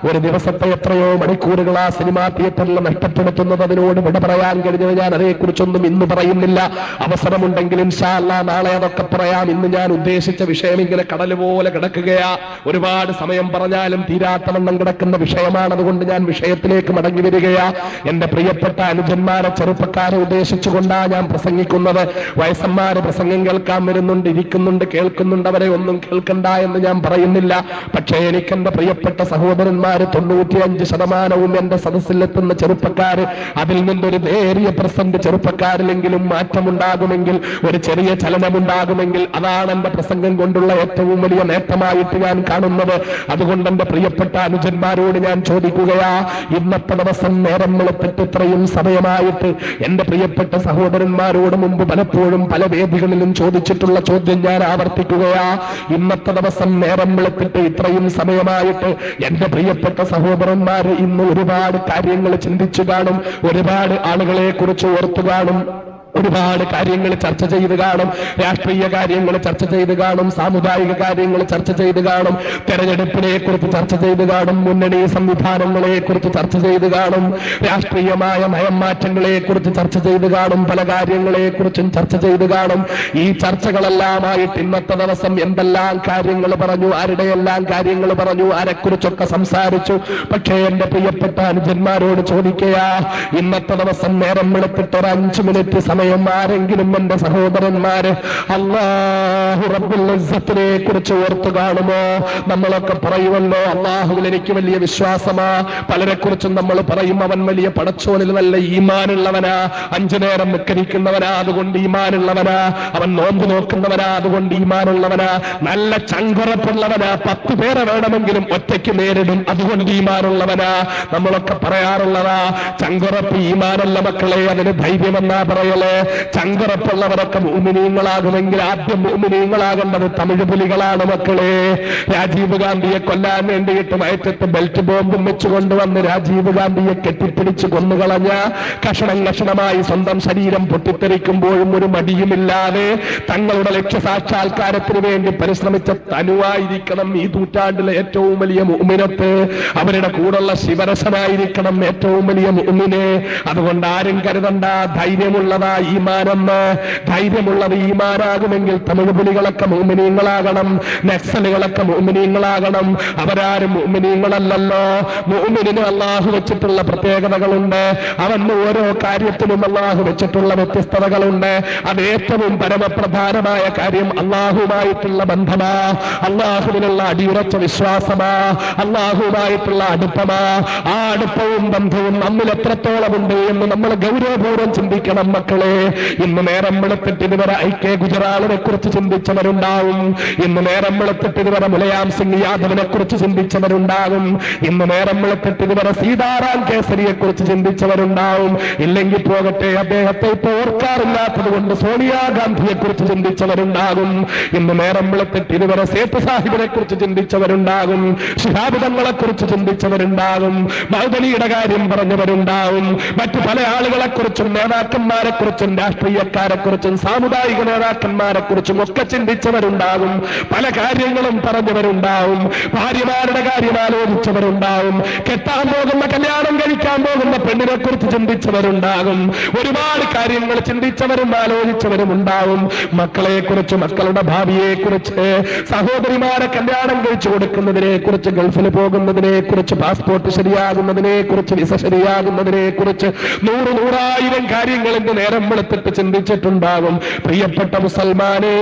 ഒരു ദിവസത്തെ എത്രയോ മണിക്കൂറുകൾ ആ സിനിമാ തിയേറ്ററിൽ നഷ്ടപ്പെടുത്തുന്നത്. അതിനോട് വിട പറയാൻ കഴിഞ്ഞത്. ഞാൻ അതേക്കുറിച്ചൊന്നും ഇന്ന് പറയുന്നില്ല. അവസരമുണ്ടെങ്കിൽ ഇൻഷാ അല്ലാഹ് നാളെ അതൊക്കെ പറയാം. ഇന്ന് ഞാൻ ഉദ്ദേശിച്ച വിഷയം ഇങ്ങനെ കടൽ പോലെ കിടക്കുകയാ. ഒരുപാട് സമയം പറഞ്ഞാലും തീരാത്തവണ്ണം കിടക്കുന്ന വിഷയമാണ്. അതുകൊണ്ട് ഞാൻ വിഷയത്തിലേക്ക് മടങ്ങി വരികയാ. എന്റെ പ്രിയപ്പെട്ട അനുജന്മാരെ, ചെറുപ്പക്കാരെ, ചെറുപ്പക്കാരെ ഉദ്ദേശിച്ചുകൊണ്ടാ ഞാൻ പ്രസംഗിക്കുന്നത്. വയസ്സന്മാര് പ്രസംഗം കേൾക്കാൻ വരുന്നുണ്ട്, ഇരിക്കുന്നുണ്ട്, കേൾക്കുന്നുണ്ട്. അവരെ ഒന്നും കേൾക്കണ്ട എന്ന് ഞാൻ പറയുന്നില്ല. പക്ഷേ എനിക്ക് എന്റെ പ്രിയപ്പെട്ട സഹോദരന്മാര് 95% എന്റെ സദസ്സിലെത്തുന്ന ചെറുപ്പക്കാര്, അതിൽ നിന്നൊരു നേരിയ % ചെറുപ്പക്കാരിലെങ്കിലും മാറ്റമുണ്ടാകുമെങ്കിൽ, ഒരു ചെറിയ ചലനമുണ്ടാകുമെങ്കിൽ, അതാണ് എന്റെ പ്രസംഗം കൊണ്ടുള്ള ഏറ്റവും വലിയ നേട്ടമായിട്ട് ഞാൻ കാണുന്നത്. അതുകൊണ്ട് എന്റെ പ്രിയപ്പെട്ട അനുജന്മാരോട് ഞാൻ ചോദിക്കുകയാ, ഇന്നത്തെ ദിവസം നേരം വെളുത്തിട്ട് ഇത്രയും സമയമായിട്ട് എന്റെ പ്രിയപ്പെട്ട സഹോദരന്മാരോട് മുമ്പ് പലപ്പോഴും പല വേദികളിലും ചോദിച്ചിട്ടുള്ള ചോദ്യം ഞാൻ ആവർത്തിക്കുകയാ. ഇന്നത്തെ ദിവസം നേരം വെളുത്തിട്ട് ഇത്രയും സമയമായിട്ട് എന്റെ പ്രിയപ്പെട്ട സഹോദരന്മാര് ഇന്ന് ഒരുപാട് കാര്യങ്ങൾ ചിന്തിച്ചു കാണും, ഒരുപാട് ആളുകളെ കുറിച്ച് ഓർത്തു കാണും, ഒരുപാട് കാര്യങ്ങൾ ചർച്ച ചെയ്ത് കാണും. രാഷ്ട്രീയ കാര്യങ്ങൾ ചർച്ച ചെയ്ത് കാണും, സാമുദായിക കാര്യങ്ങൾ ചർച്ച ചെയ്ത് കാണും, തെരഞ്ഞെടുപ്പിനെ കുറിച്ച് ചർച്ച ചെയ്ത് കാണും, മുന്നണി സംവിധാനങ്ങളെ കുറിച്ച് ചർച്ച ചെയ്ത് കാണും, രാഷ്ട്രീയമായ നയമാറ്റങ്ങളെ കുറിച്ച് ചർച്ച ചെയ്ത് കാണും, പല കാര്യങ്ങളെ കുറിച്ചും ചർച്ച ചെയ്ത് കാണും. ഈ ചർച്ചകളെല്ലാമായിട്ട് ഇന്നത്തെ ദിവസം എന്തെല്ലാം കാര്യങ്ങൾ പറഞ്ഞു, ആരുടെയെല്ലാം കാര്യങ്ങൾ പറഞ്ഞു, ആരെക്കുറിച്ചൊക്കെ സംസാരിച്ചു. പക്ഷേ എന്റെ പ്രിയപ്പെട്ട അനുജന്മാരോട് ചോദിക്കയാ, ഇന്നത്തെ ദിവസം നേരം വെളുത്തിട്ട് ഒരു 5 മിനിറ്റ് സമയം ആരെങ്കിലും എന്റെ സഹോദരന്മാര് അല്ലാഹു റബ്ബുൽ ഇസ്സത്തിനെ കുറിച്ച് ഓർത്തു കാണുമോ? നമ്മളൊക്കെ പറയുമല്ലോ, അല്ലാഹുവിൽ എനിക്ക് വലിയ വിശ്വാസമാ. പലരെ കുറിച്ചും നമ്മൾ പറയും, അവൻ വലിയ പടച്ചോനിൽ നല്ല ഈമാനുള്ളവനാ, 5 നേരം നിസ്കരിക്കുന്നവനാ, അതുകൊണ്ട് ഈമാനുള്ളവനാ, അവൻ നോമ്പ് നോക്കുന്നവനാ, അതുകൊണ്ട് ഈമാനുള്ളവനാ, നല്ല ചങ്കുറപ്പുള്ളവനാ, 10 പേരെ വേണമെങ്കിലും ഒറ്റയ്ക്ക് നേരിടും, അതുകൊണ്ട് ഈമാനുള്ളവനാ. നമ്മളൊക്കെ പറയാറുള്ളതാ. ചങ്കുറപ്പ് ഈമാനല്ല മക്കളെ, അതിന് ധൈര്യമെന്നാ പറയല്. ചങ്കുറപ്പുള്ളവരൊക്കെ മുഅ്മിനീങ്ങളാകുമെങ്കിൽ ആദ്യം മുഅ്മിനീങ്ങളാകേണ്ടത് തമിഴ് പുലികളാണ് മക്കളെ. രാജീവ് ഗാന്ധിയെ കൊല്ലാൻ വേണ്ടിയിട്ട് വയറ്റത്ത് ബെൽറ്റ് ബോംബും വെച്ചുകൊണ്ടുവന്ന് രാജീവ് ഗാന്ധിയെ കെട്ടിപ്പിടിച്ച് കൊന്നുകളഞ്ഞ, കഷണം കഷണമായി സ്വന്തം ശരീരം പൊട്ടിത്തെറിക്കുമ്പോഴും ഒരു മടിയുമില്ലാതെ തങ്ങളുടെ ലക്ഷ്യസാക്ഷാത്കാരത്തിന് വേണ്ടി പരിശ്രമിച്ച തനുവായിരിക്കണം ഈ നൂറ്റാണ്ടിലെ ഏറ്റവും വലിയ മുഅ്മിനത്ത്. അവരുടെ കൂടെയുള്ള ശിവരസനായിരിക്കണം ഏറ്റവും വലിയ മുഅ്മിന്. അതുകൊണ്ട് ആരും കരുതണ്ട ധൈര്യമുള്ളതാ ഈമാനെന്ന്. ധൈര്യമുള്ളത് ഈമാനാകുമെങ്കിൽ തമിഴ് പുലികളൊക്കെ മുഅ്മിനീങ്ങളാകണം, നക്സലുകളൊക്കെ മുഅ്മിനീങ്ങളാകണം. അവരാരും മുഅ്മിനീങ്ങളല്ലല്ലോ. മുഅ്മിനിന് അല്ലാഹു വെച്ചിട്ടുള്ള പ്രത്യേകതകളുണ്ട്, അവന് ഓരോ കാര്യത്തിലും അല്ലാഹു വെച്ചിട്ടുള്ള വ്യത്യസ്തതകളുണ്ട്. അത് ഏറ്റവും പരമപ്രധാനമായ കാര്യം അല്ലാഹുമായിട്ടുള്ള ബന്ധമാ, അല്ലാഹുവിനുള്ള അടിയുറച്ച വിശ്വാസമാ, അല്ലാഹുമായിട്ടുള്ള അടുപ്പമാ. ആ അടുപ്പവും ബന്ധവും നമ്മിൽ എത്രത്തോളം ഉണ്ട് എന്ന് നമ്മൾ ഗൗരവപൂർവ്വം ചിന്തിക്കണം മക്കളെ. ഇന്ന് നേരം വെളുത്തിട്ട് ഇതുവരെ ഐ.കെ. ഗുജറാളിനെ കുറിച്ച് ചിന്തിച്ചവരുണ്ടാവും, ഇന്ന് നേരം വെളുത്തിട്ട് ഇതുവരെ മുലയാം സിംഗ് യാദവിനെ കുറിച്ച് ചിന്തിച്ചവരുണ്ടാകും, ഇന്ന് നേരം വെളുത്തിട്ട് ഇതുവരെ സീതാറാം കേസരിയെ കുറിച്ച് ചിന്തിച്ചവരുണ്ടാവും. ഇല്ലെങ്കിൽ പോകട്ടെ, അദ്ദേഹത്തെ ഇപ്പോൾ ഓർക്കാറില്ലാത്തത് കൊണ്ട് സോണിയാഗാന്ധിയെ കുറിച്ച് ചിന്തിച്ചവരുണ്ടാകും. ഇന്ന് നേരം വെളുത്തിട്ട് ഇതുവരെ സേത്ത് സാഹിബിനെ കുറിച്ച് ചിന്തിച്ചവരുണ്ടാകും, ശിഹാബ് തങ്ങളെ കുറിച്ച് ചിന്തിച്ചവരുണ്ടാകും, മൗദലിയുടെ കാര്യം പറഞ്ഞവരുണ്ടാവും, മറ്റു പല ആളുകളെ കുറിച്ചും നേതാക്കന്മാരെ കുറിച്ചും രാഷ്ട്രീയക്കാരെ കുറിച്ചും സാമുദായിക നേതാക്കന്മാരെ കുറിച്ചും ഒക്കെ ചിന്തിച്ചവരുണ്ടാകും, പല കാര്യങ്ങളും പറഞ്ഞവരുണ്ടാവും, ഭാര്യമാരുടെ കാര്യം ആലോചിച്ചവരുണ്ടാവും, കെട്ടാൻ പോകുന്ന കല്യാണം കഴിക്കാൻ പോകുന്ന പെണ്ണിനെ കുറിച്ച് ചിന്തിച്ചവരുണ്ടാകും, ഒരുപാട് കാര്യങ്ങൾ ചിന്തിച്ചവരും ആലോചിച്ചവരും ഉണ്ടാവും. മക്കളെ കുറിച്ച്, മക്കളുടെ ഭാവിയെ കുറിച്ച്, സഹോദരിമാരെ കല്യാണം കഴിച്ചു കൊടുക്കുന്നതിനെ കുറിച്ച്, ഗൾഫിൽ പോകുന്നതിനെ കുറിച്ച്, പാസ്പോർട്ട് ശരിയാകുന്നതിനെ കുറിച്ച്, വിസ ശരിയാകുന്നതിനെ കുറിച്ച്, 100,000 കാര്യങ്ങൾ ഇന്ന് നേരം വെളുത്തിട്ട് ചിന്തിച്ചിട്ടുണ്ടാകും. പ്രിയപ്പെട്ട മുസൽമാനെ,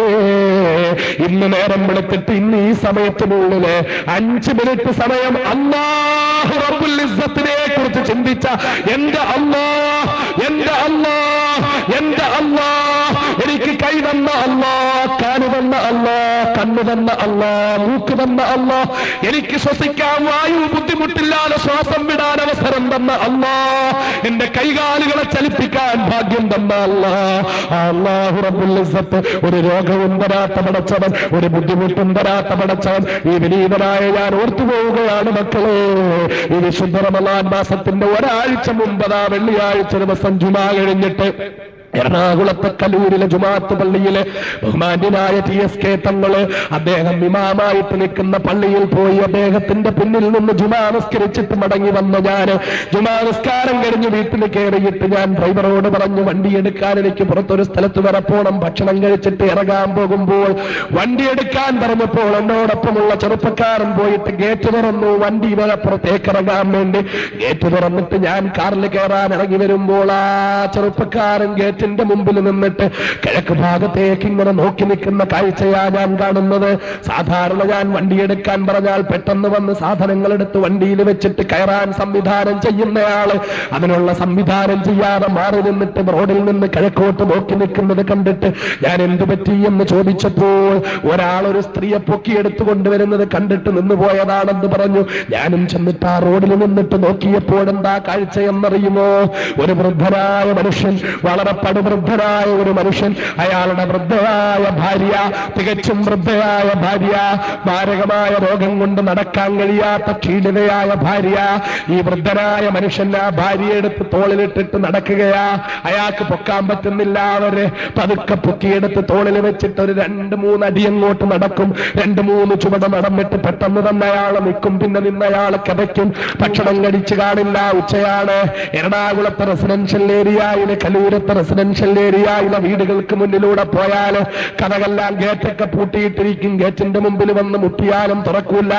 ഇന്ന് നേരം വെളുത്തിട്ട് ഇന്ന് ഈ സമയത്തിനുള്ളില് 5 മിനിറ്റ് സമയം അല്ലാഹു റബ്ബുൽ ഇസ്സത്തിനെ കുറിച്ച് ചിന്തിച്ച എന്റെ അല്ലാഹ്, എന്റെ അല്ലാഹ്, എന്റെ അല്ലാഹ്, എനിക്ക് കൈ തന്ന അല്ലാഹ്, കാല് തന്ന അല്ലാഹ്, കണ്ണു തന്ന അല്ലാഹ്, മൂക്ക് തന്ന അല്ലാഹ്, എനിക്ക് ശ്വസിക്കാൻ വായു ബുദ്ധിമുട്ടില്ലാതെ ശ്വാസം വിടാൻ അവസരം തന്ന അല്ലാഹ്, എന്റെ കൈകാലുകളെ ചലിപ്പിക്കാൻ ഭാഗ്യം തന്ന അല്ലാഹ്. അല്ലാഹു റബ്ബുൽ ഇസ്സത്ത് ഒരു രോഗവും തരാത്ത പടച്ചവൻ, ഒരു ബുദ്ധിമുട്ടും തരാത്ത പടച്ചവൻ. ഈ വിനീതനായ ഞാൻ ഓർത്തുപോവുകയാണ് മക്കളെ. ഈ വിശുദ്ധ റമളാൻ മാസത്തിന്റെ ഒരാഴ്ച മുമ്പതാ വെള്ളിയാഴ്ച ദിവസം ജുമാ കഴിഞ്ഞിട്ട് എറണാകുളത്തെ കലൂരിലെ ജുമാഅത്ത് പള്ളിയിലെ ബഹുമാന്യനായ TSK തങ്ങള് അദ്ദേഹം ഇമാമായിട്ട് നിൽക്കുന്ന പള്ളിയിൽ പോയി അദ്ദേഹത്തിന്റെ പിന്നിൽ നിന്ന് ജുമാ നിസ്കരിച്ചിട്ട് മടങ്ങി വന്നു. ഞാൻ ജുമാ നിസ്കാരം കഴിഞ്ഞ് വീട്ടിൽ കയറിയിട്ട് ഞാൻ ഡ്രൈവറോട് പറഞ്ഞു, വണ്ടി എടുക്കാൻ എനിക്ക് പുറത്തൊരു സ്ഥലത്ത് വരെ പോണം, ഭക്ഷണം കഴിച്ചിട്ട് ഇറങ്ങാൻ പോകുമ്പോൾ വണ്ടി എടുക്കാൻ പറഞ്ഞപ്പോൾ എന്നോടൊപ്പമുള്ള ചെറുപ്പക്കാരൻ പോയിട്ട് ഗേറ്റ് തുറന്നു. വണ്ടി വരെ പുറത്തേക്ക് ഇറങ്ങാൻ വേണ്ടി ഗേറ്റ് തുറന്നിട്ട് ഞാൻ കാറിൽ കയറാൻ ഇറങ്ങി വരുമ്പോൾ ആ ചെറുപ്പക്കാരൻ ഗേറ്റിന്റെ മുമ്പിൽ നിന്നിട്ട് കിഴക്ക് ഭാഗത്തേക്ക് ഇങ്ങനെ നോക്കി നിൽക്കുന്ന കാഴ്ചയാ ഞാൻ കാണുന്നത്. സാധാരണ ഞാൻ വണ്ടിയെടുക്കാൻ പറഞ്ഞാൽ പെട്ടെന്ന് വന്ന് സാധനങ്ങൾ എടുത്ത് വണ്ടിയിൽ വെച്ചിട്ട് കയറാൻ സംവിധാനം ചെയ്യുന്നയാള് അതിനുള്ള സംവിധാനം ചെയ്യാതെ മാറി നിന്നിട്ട് റോഡിൽ നിന്ന് കിഴക്കോട്ട് നോക്കി നിൽക്കുന്നത് കണ്ടിട്ട് ഞാൻ എന്തു പറ്റി എന്ന് ചോദിച്ചപ്പോൾ ഒരാളൊരു സ്ത്രീയെ പൊക്കിയെടുത്തു കൊണ്ടുവരുന്നത് കണ്ടിട്ട് നിന്നുപോയതാണെന്ന് പറഞ്ഞു. ഞാനും ചെന്നിട്ട് ആ റോഡിൽ നിന്നിട്ട് നോക്കിയപ്പോഴെന്താ കാഴ്ച എന്നറിയുമോ? ഒരു വൃദ്ധനായ മനുഷ്യൻ, വളരെ പടുവൃദ്ധനായ ഒരു മനുഷ്യൻ, അയാളുടെ വൃദ്ധയായ ഭാര്യ, തികച്ചും വൃദ്ധയായ ഭാര്യ, മാരകമായ രോഗം കൊണ്ട് നടക്കാൻ കഴിയാത്ത ക്ഷീണിതയായ ഭാര്യ. ഈ വൃദ്ധനായ മനുഷ്യൻ ആ ഭാര്യയെ എടുത്ത് തോളിലിട്ടിട്ട് നടക്കുകയാ. അയാൾക്ക് പൊക്കാൻ പറ്റുന്നില്ല. അവര് പതുക്കെ പൊക്കിയെടുത്ത് തോളിൽ വെച്ചിട്ട് ഒരു 2-3 അടി അങ്ങോട്ട് നടക്കും. 2-3 ചുവട് നടന്നിട്ട് പെട്ടെന്ന് തന്നെ അയാൾ നിൽക്കും. പിന്നെ നിന്നയാൾ കിതയ്ക്കും. ഭക്ഷണം കഴിച്ചു കാണില്ല. ഉച്ചയാണ്. എറണാകുളത്തെ റെസിഡൻഷ്യൽ ഏരിയയിലെ കലൂരത്തെ റെസിഡൻഷ്യൽ ഏരിയയിലെ വീടുകൾക്ക് മുന്നിലൂടെ പോയാൽ കഥകളെല്ലാം ഗേറ്റൊക്കെ പൂട്ടിയിട്ടിരിക്കും. ഗേറ്റിന്റെ മുമ്പിൽ വന്ന് മുട്ടിയാലും തുറക്കൂല.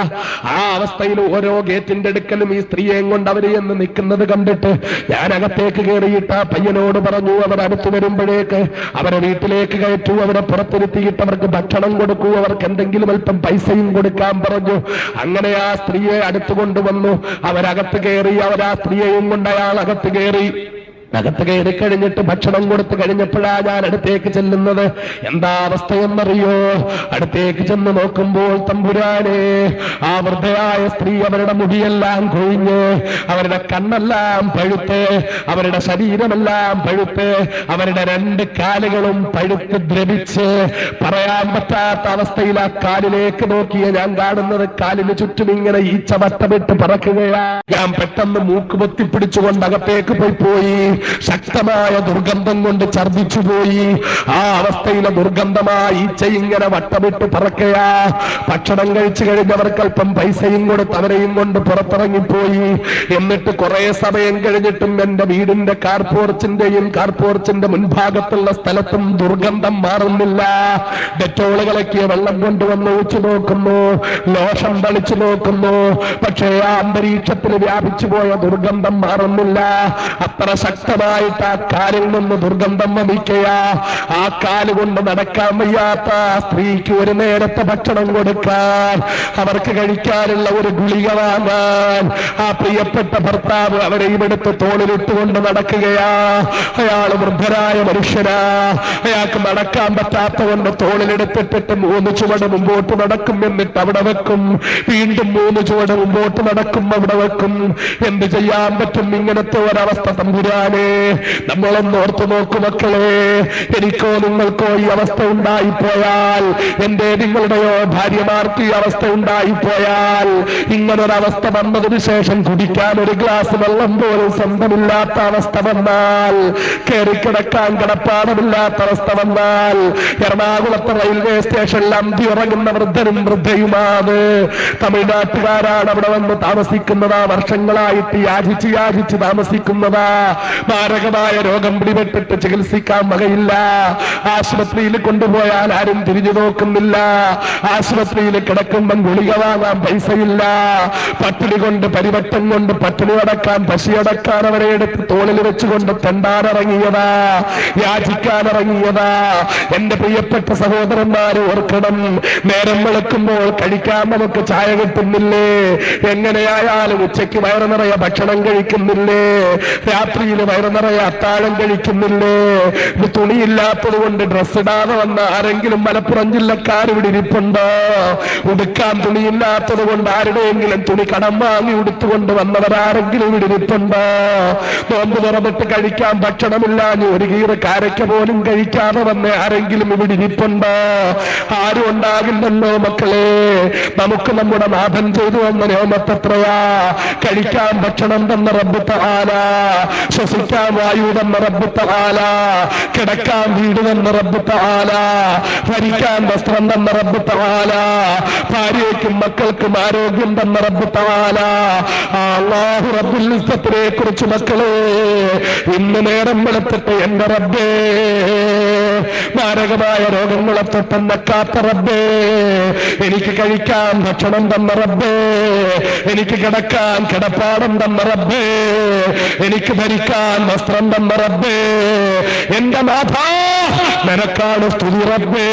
ആ അവസ്ഥയിൽ ഓരോ ഗേറ്റിന്റെ അടുക്കലും ഈ സ്ത്രീയെയും കൊണ്ട് അവര് എന്ന് നിൽക്കുന്നത് കണ്ടിട്ട് ഞാൻ അകത്തേക്ക് കയറിയിട്ട് ആ പയ്യനോട് പറഞ്ഞു, അവർ അടുത്ത് വരുമ്പോഴേക്ക് അവരെ വീട്ടിലേക്ക് കയറ്റൂ, അവരെ പുറത്തിരുത്തിയിട്ട് അവർക്ക് ഭക്ഷണം കൊടുക്കൂ, അവർക്ക് എന്തെങ്കിലും അല്പം പൈസയും കൊടുക്കാൻ പറഞ്ഞു. അങ്ങനെ ആ സ്ത്രീയെ അടുത്ത് കൊണ്ടുവന്നു. അവരകത്ത് കയറി. അവർ ആ സ്ത്രീയെയും കൊണ്ട് അയാൾ അകത്ത് കയറി. അകത്ത് കയറി കഴിഞ്ഞിട്ട് ഭക്ഷണം കൊടുത്തു കഴിഞ്ഞപ്പോഴാ ഞാൻ അടുത്തേക്ക് ചെല്ലുന്നത്. എന്താ അവസ്ഥയെന്നറിയോ? അടുത്തേക്ക് ചെന്ന് നോക്കുമ്പോൾ തമ്പുരാനെ, ആ വൃദ്ധയായ സ്ത്രീ അവരുടെ മുടിയെല്ലാം കൊഴിഞ്ഞ്, അവരുടെ കണ്ണെല്ലാം പഴുത്ത്, അവരുടെ ശരീരമെല്ലാം പഴുത്ത്, അവരുടെ 2 കാലുകളും പഴുത്ത് ദ്രവിച്ച് പറയാൻ പറ്റാത്ത അവസ്ഥയിൽ ആ കാലിലേക്ക് നോക്കിയ ഞാൻ കാണുന്നത് കാലിന് ചുറ്റും ഇങ്ങനെ ഈച്ച വട്ടമിട്ട് പറക്കുകയാ. ഞാൻ പെട്ടെന്ന് മൂക്ക് പൊത്തിപ്പിടിച്ചുകൊണ്ട് അകത്തേക്ക് പോയി. ശക്തമായ ദുർഗന്ധം കൊണ്ട് ഛർദിച്ചു പോയി. ആ അവസ്ഥയിലെ ദുർഗന്ധമായ ഈച്ച ഇങ്ങനെ വട്ടമിട്ട് പറക്കയാ. ഭക്ഷണം കഴിച്ചു കഴിഞ്ഞവർക്ക് അല്പം പൈസയും കൊടുത്ത് അവരെയും കൊണ്ട് പുറത്തിറങ്ങിപ്പോയി. എന്നിട്ട് കുറെ സമയം കഴിഞ്ഞിട്ടും എന്റെ വീടിന്റെ കാർപോർച്ചിന്റെ മുൻഭാഗത്തുള്ള സ്ഥലത്തും ദുർഗന്ധം മാറുന്നില്ല. ഡെറ്റോള് കലക്കിയ വെള്ളം കൊണ്ടുവന്ന് ഒഴിച്ചു നോക്കുന്നു, ലോഷൻ തളിച്ചു നോക്കുന്നു. പക്ഷേ ആ അന്തരീക്ഷത്തിൽ വ്യാപിച്ചു പോയ ദുർഗന്ധം മാറുന്നില്ല. അത്ര ശക്തമായിട്ട് ആ കാലിൽ നിന്ന് ദുർഗന്ധം വമിക്കയാ. ആ കാല് കൊണ്ട് നടക്കാൻ വയ്യാത്ത സ്ത്രീക്ക് ഒരു നേരത്തെ ഭക്ഷണം കൊടുക്കാൻ, അവർക്ക് കഴിക്കാനുള്ള ഒരു ഗുളിക വാങ്ങാൻ ആ പ്രിയപ്പെട്ട ഭർത്താവ് അവരെ ഇവിടുത്തെ തോളിലിട്ടുകൊണ്ട് നടക്കുകയാ. അയാൾ വൃദ്ധരായ മനുഷ്യനാ. അയാൾക്ക് നടക്കാൻ പറ്റാത്ത കൊണ്ട് തോളിലെടുത്തിട്ടിട്ട് 3 ചുവട് മുമ്പോട്ട് നടക്കും, എന്നിട്ട് അവിടെ വെക്കും. വീണ്ടും 3 ചുവട് മുമ്പോട്ട് നടക്കും, അവിടെ വെക്കും. എന്ത് ചെയ്യാൻ പറ്റും ഇങ്ങനത്തെ ഒരവസ്ഥ? തമ്പുരാനെ, നമ്മളൊന്ന് ഓർത്തു നോക്കു മക്കളെ. എനിക്കോ നിങ്ങൾക്കോ ഈ അവസ്ഥ ഉണ്ടായിപ്പോയാൽ, എന്റെ നിങ്ങളുടെയോ ഭാര്യമാർക്ക് ഈ അവസ്ഥ ഉണ്ടായിപ്പോയാൽ, ഇങ്ങനൊരവസ്ഥ വന്നതിന് ശേഷം കുടിക്കാൻ ഒരു ഗ്ലാസ് വെള്ളം പോലും സ്വന്തമില്ലാത്ത അവസ്ഥ വന്നാൽ, കയറിക്കിടക്കാൻ കിടപ്പാടമില്ലാത്ത അവസ്ഥ വന്നാൽ, എറണാകുളത്തെ റെയിൽവേ സ്റ്റേഷനിൽ അന്തി ഉറങ്ങുന്ന വൃദ്ധനും വൃദ്ധയുമാണ്. തമിഴ്നാട്ടുകാരാണ് അവിടെ വന്ന് താമസിക്കുന്നതാ. വർഷങ്ങളായിട്ട് യാചിച്ച് താമസിക്കുന്നതാ. മാരകമായ രോഗം പിടിപെട്ടിട്ട് ചികിത്സിക്കാൻ വകയില്ല. ആശുപത്രിയിൽ കൊണ്ടുപോയാൽ ആരും തിരിഞ്ഞു നോക്കുന്നില്ല. ആശുപത്രിയിൽ കിടക്കുമ്പം ഗുളിക വാങ്ങാൻ പൈസയില്ല. പട്ടിണി കൊണ്ട് പരിവട്ടം കൊണ്ട് പട്ടിണി അടക്കാൻ പശിയടക്കാൻ അവരെ എടുത്ത് തോളിൽ വെച്ചുകൊണ്ട് തെണ്ടാനിറങ്ങിയതാ, യാചിക്കാനിറങ്ങിയതാ. എന്റെ പ്രിയപ്പെട്ട സഹോദരന്മാരെ ഓർക്കണം, നേരം വെളുക്കുമ്പോൾ കഴിക്കാൻ നമുക്ക് ചായ കിട്ടുന്നില്ലേ? എങ്ങനെയായാലും ഉച്ചയ്ക്ക് വയറു നിറയെ ഭക്ഷണം കഴിക്കുന്നില്ലേ? രാത്രിയിൽ വയറു നിറയെ അത്താഴം കഴിക്കുന്നില്ലേ? തുണിയില്ലാത്തത് കൊണ്ട് ഡ്രസ് ഇടാതെ വന്ന ആരെങ്കിലും മലപ്പുറം ജില്ലക്കാരിവിടെ ഇരിപ്പുണ്ടോ? ഉടുക്കാൻ തുണിയില്ലാത്തത് കൊണ്ട് ആരുടെയെങ്കിലും തുണി കടം വാങ്ങി ഉടുത്തുകൊണ്ട് വന്നവരാരെങ്കിലും ഇവിടെ ഇരിപ്പുണ്ടോ? നോമ്പ് തുറന്നിട്ട് കഴിക്കാൻ ഭക്ഷണമില്ലാഞ്ഞ് ഒരു കീറ് കാരയ്ക്ക പോലും കഴിക്കാതെ വന്ന ആരെങ്കിലും ഇവിടെ ഇരിപ്പുണ്ടോ? ആരും ഉണ്ടാകില്ലല്ലോ മക്കളെ. നമുക്ക് നമ്മുടെ നാഥൻ ചെയ്തു വന്ന നിയമത്തെത്രയാ? കഴിക്കാൻ ഭക്ഷണം തന്ന റബ്ബ് തആല, ശ്വസിക്കാൻ ശ്വസിക്കാൻ വായു തന്ന റബ്ബ് തആല, കിടക്കാൻ വീട് തന്ന റബ്ബ് തആല, ഭരിക്കാൻ വസ്ത്രം തന്ന റബ്ബ് തആല, ഭാര്യയ്ക്കും മക്കൾക്കും ആരോഗ്യം തന്ന റബ്ബ് തആല. അല്ലാഹു റബ്ബുൽ ഇസ്സത്തിനെ കുറിച്ച് മക്കളെ ഇന്ന് നേരം വെളുത്തിട്ട് എന്റെ റബ്ബേ, മാരകമായ രോഗങ്ങളെ തൊട്ടെന്നെ കാത്ത റബ്ബേ, എനിക്ക് കഴിക്കാൻ ഭക്ഷണം തന്ന റബ്ബേ, എനിക്ക് കിടക്കാൻ കിടപ്പാടം തന്ന റബ്ബേ, എനിക്ക് ധരിക്കാൻ വസ്ത്രം തന്ന റബ്ബേ, എന്റെ നാഥാ നിനക്കാണ് സ്തുതി റബ്ബേ.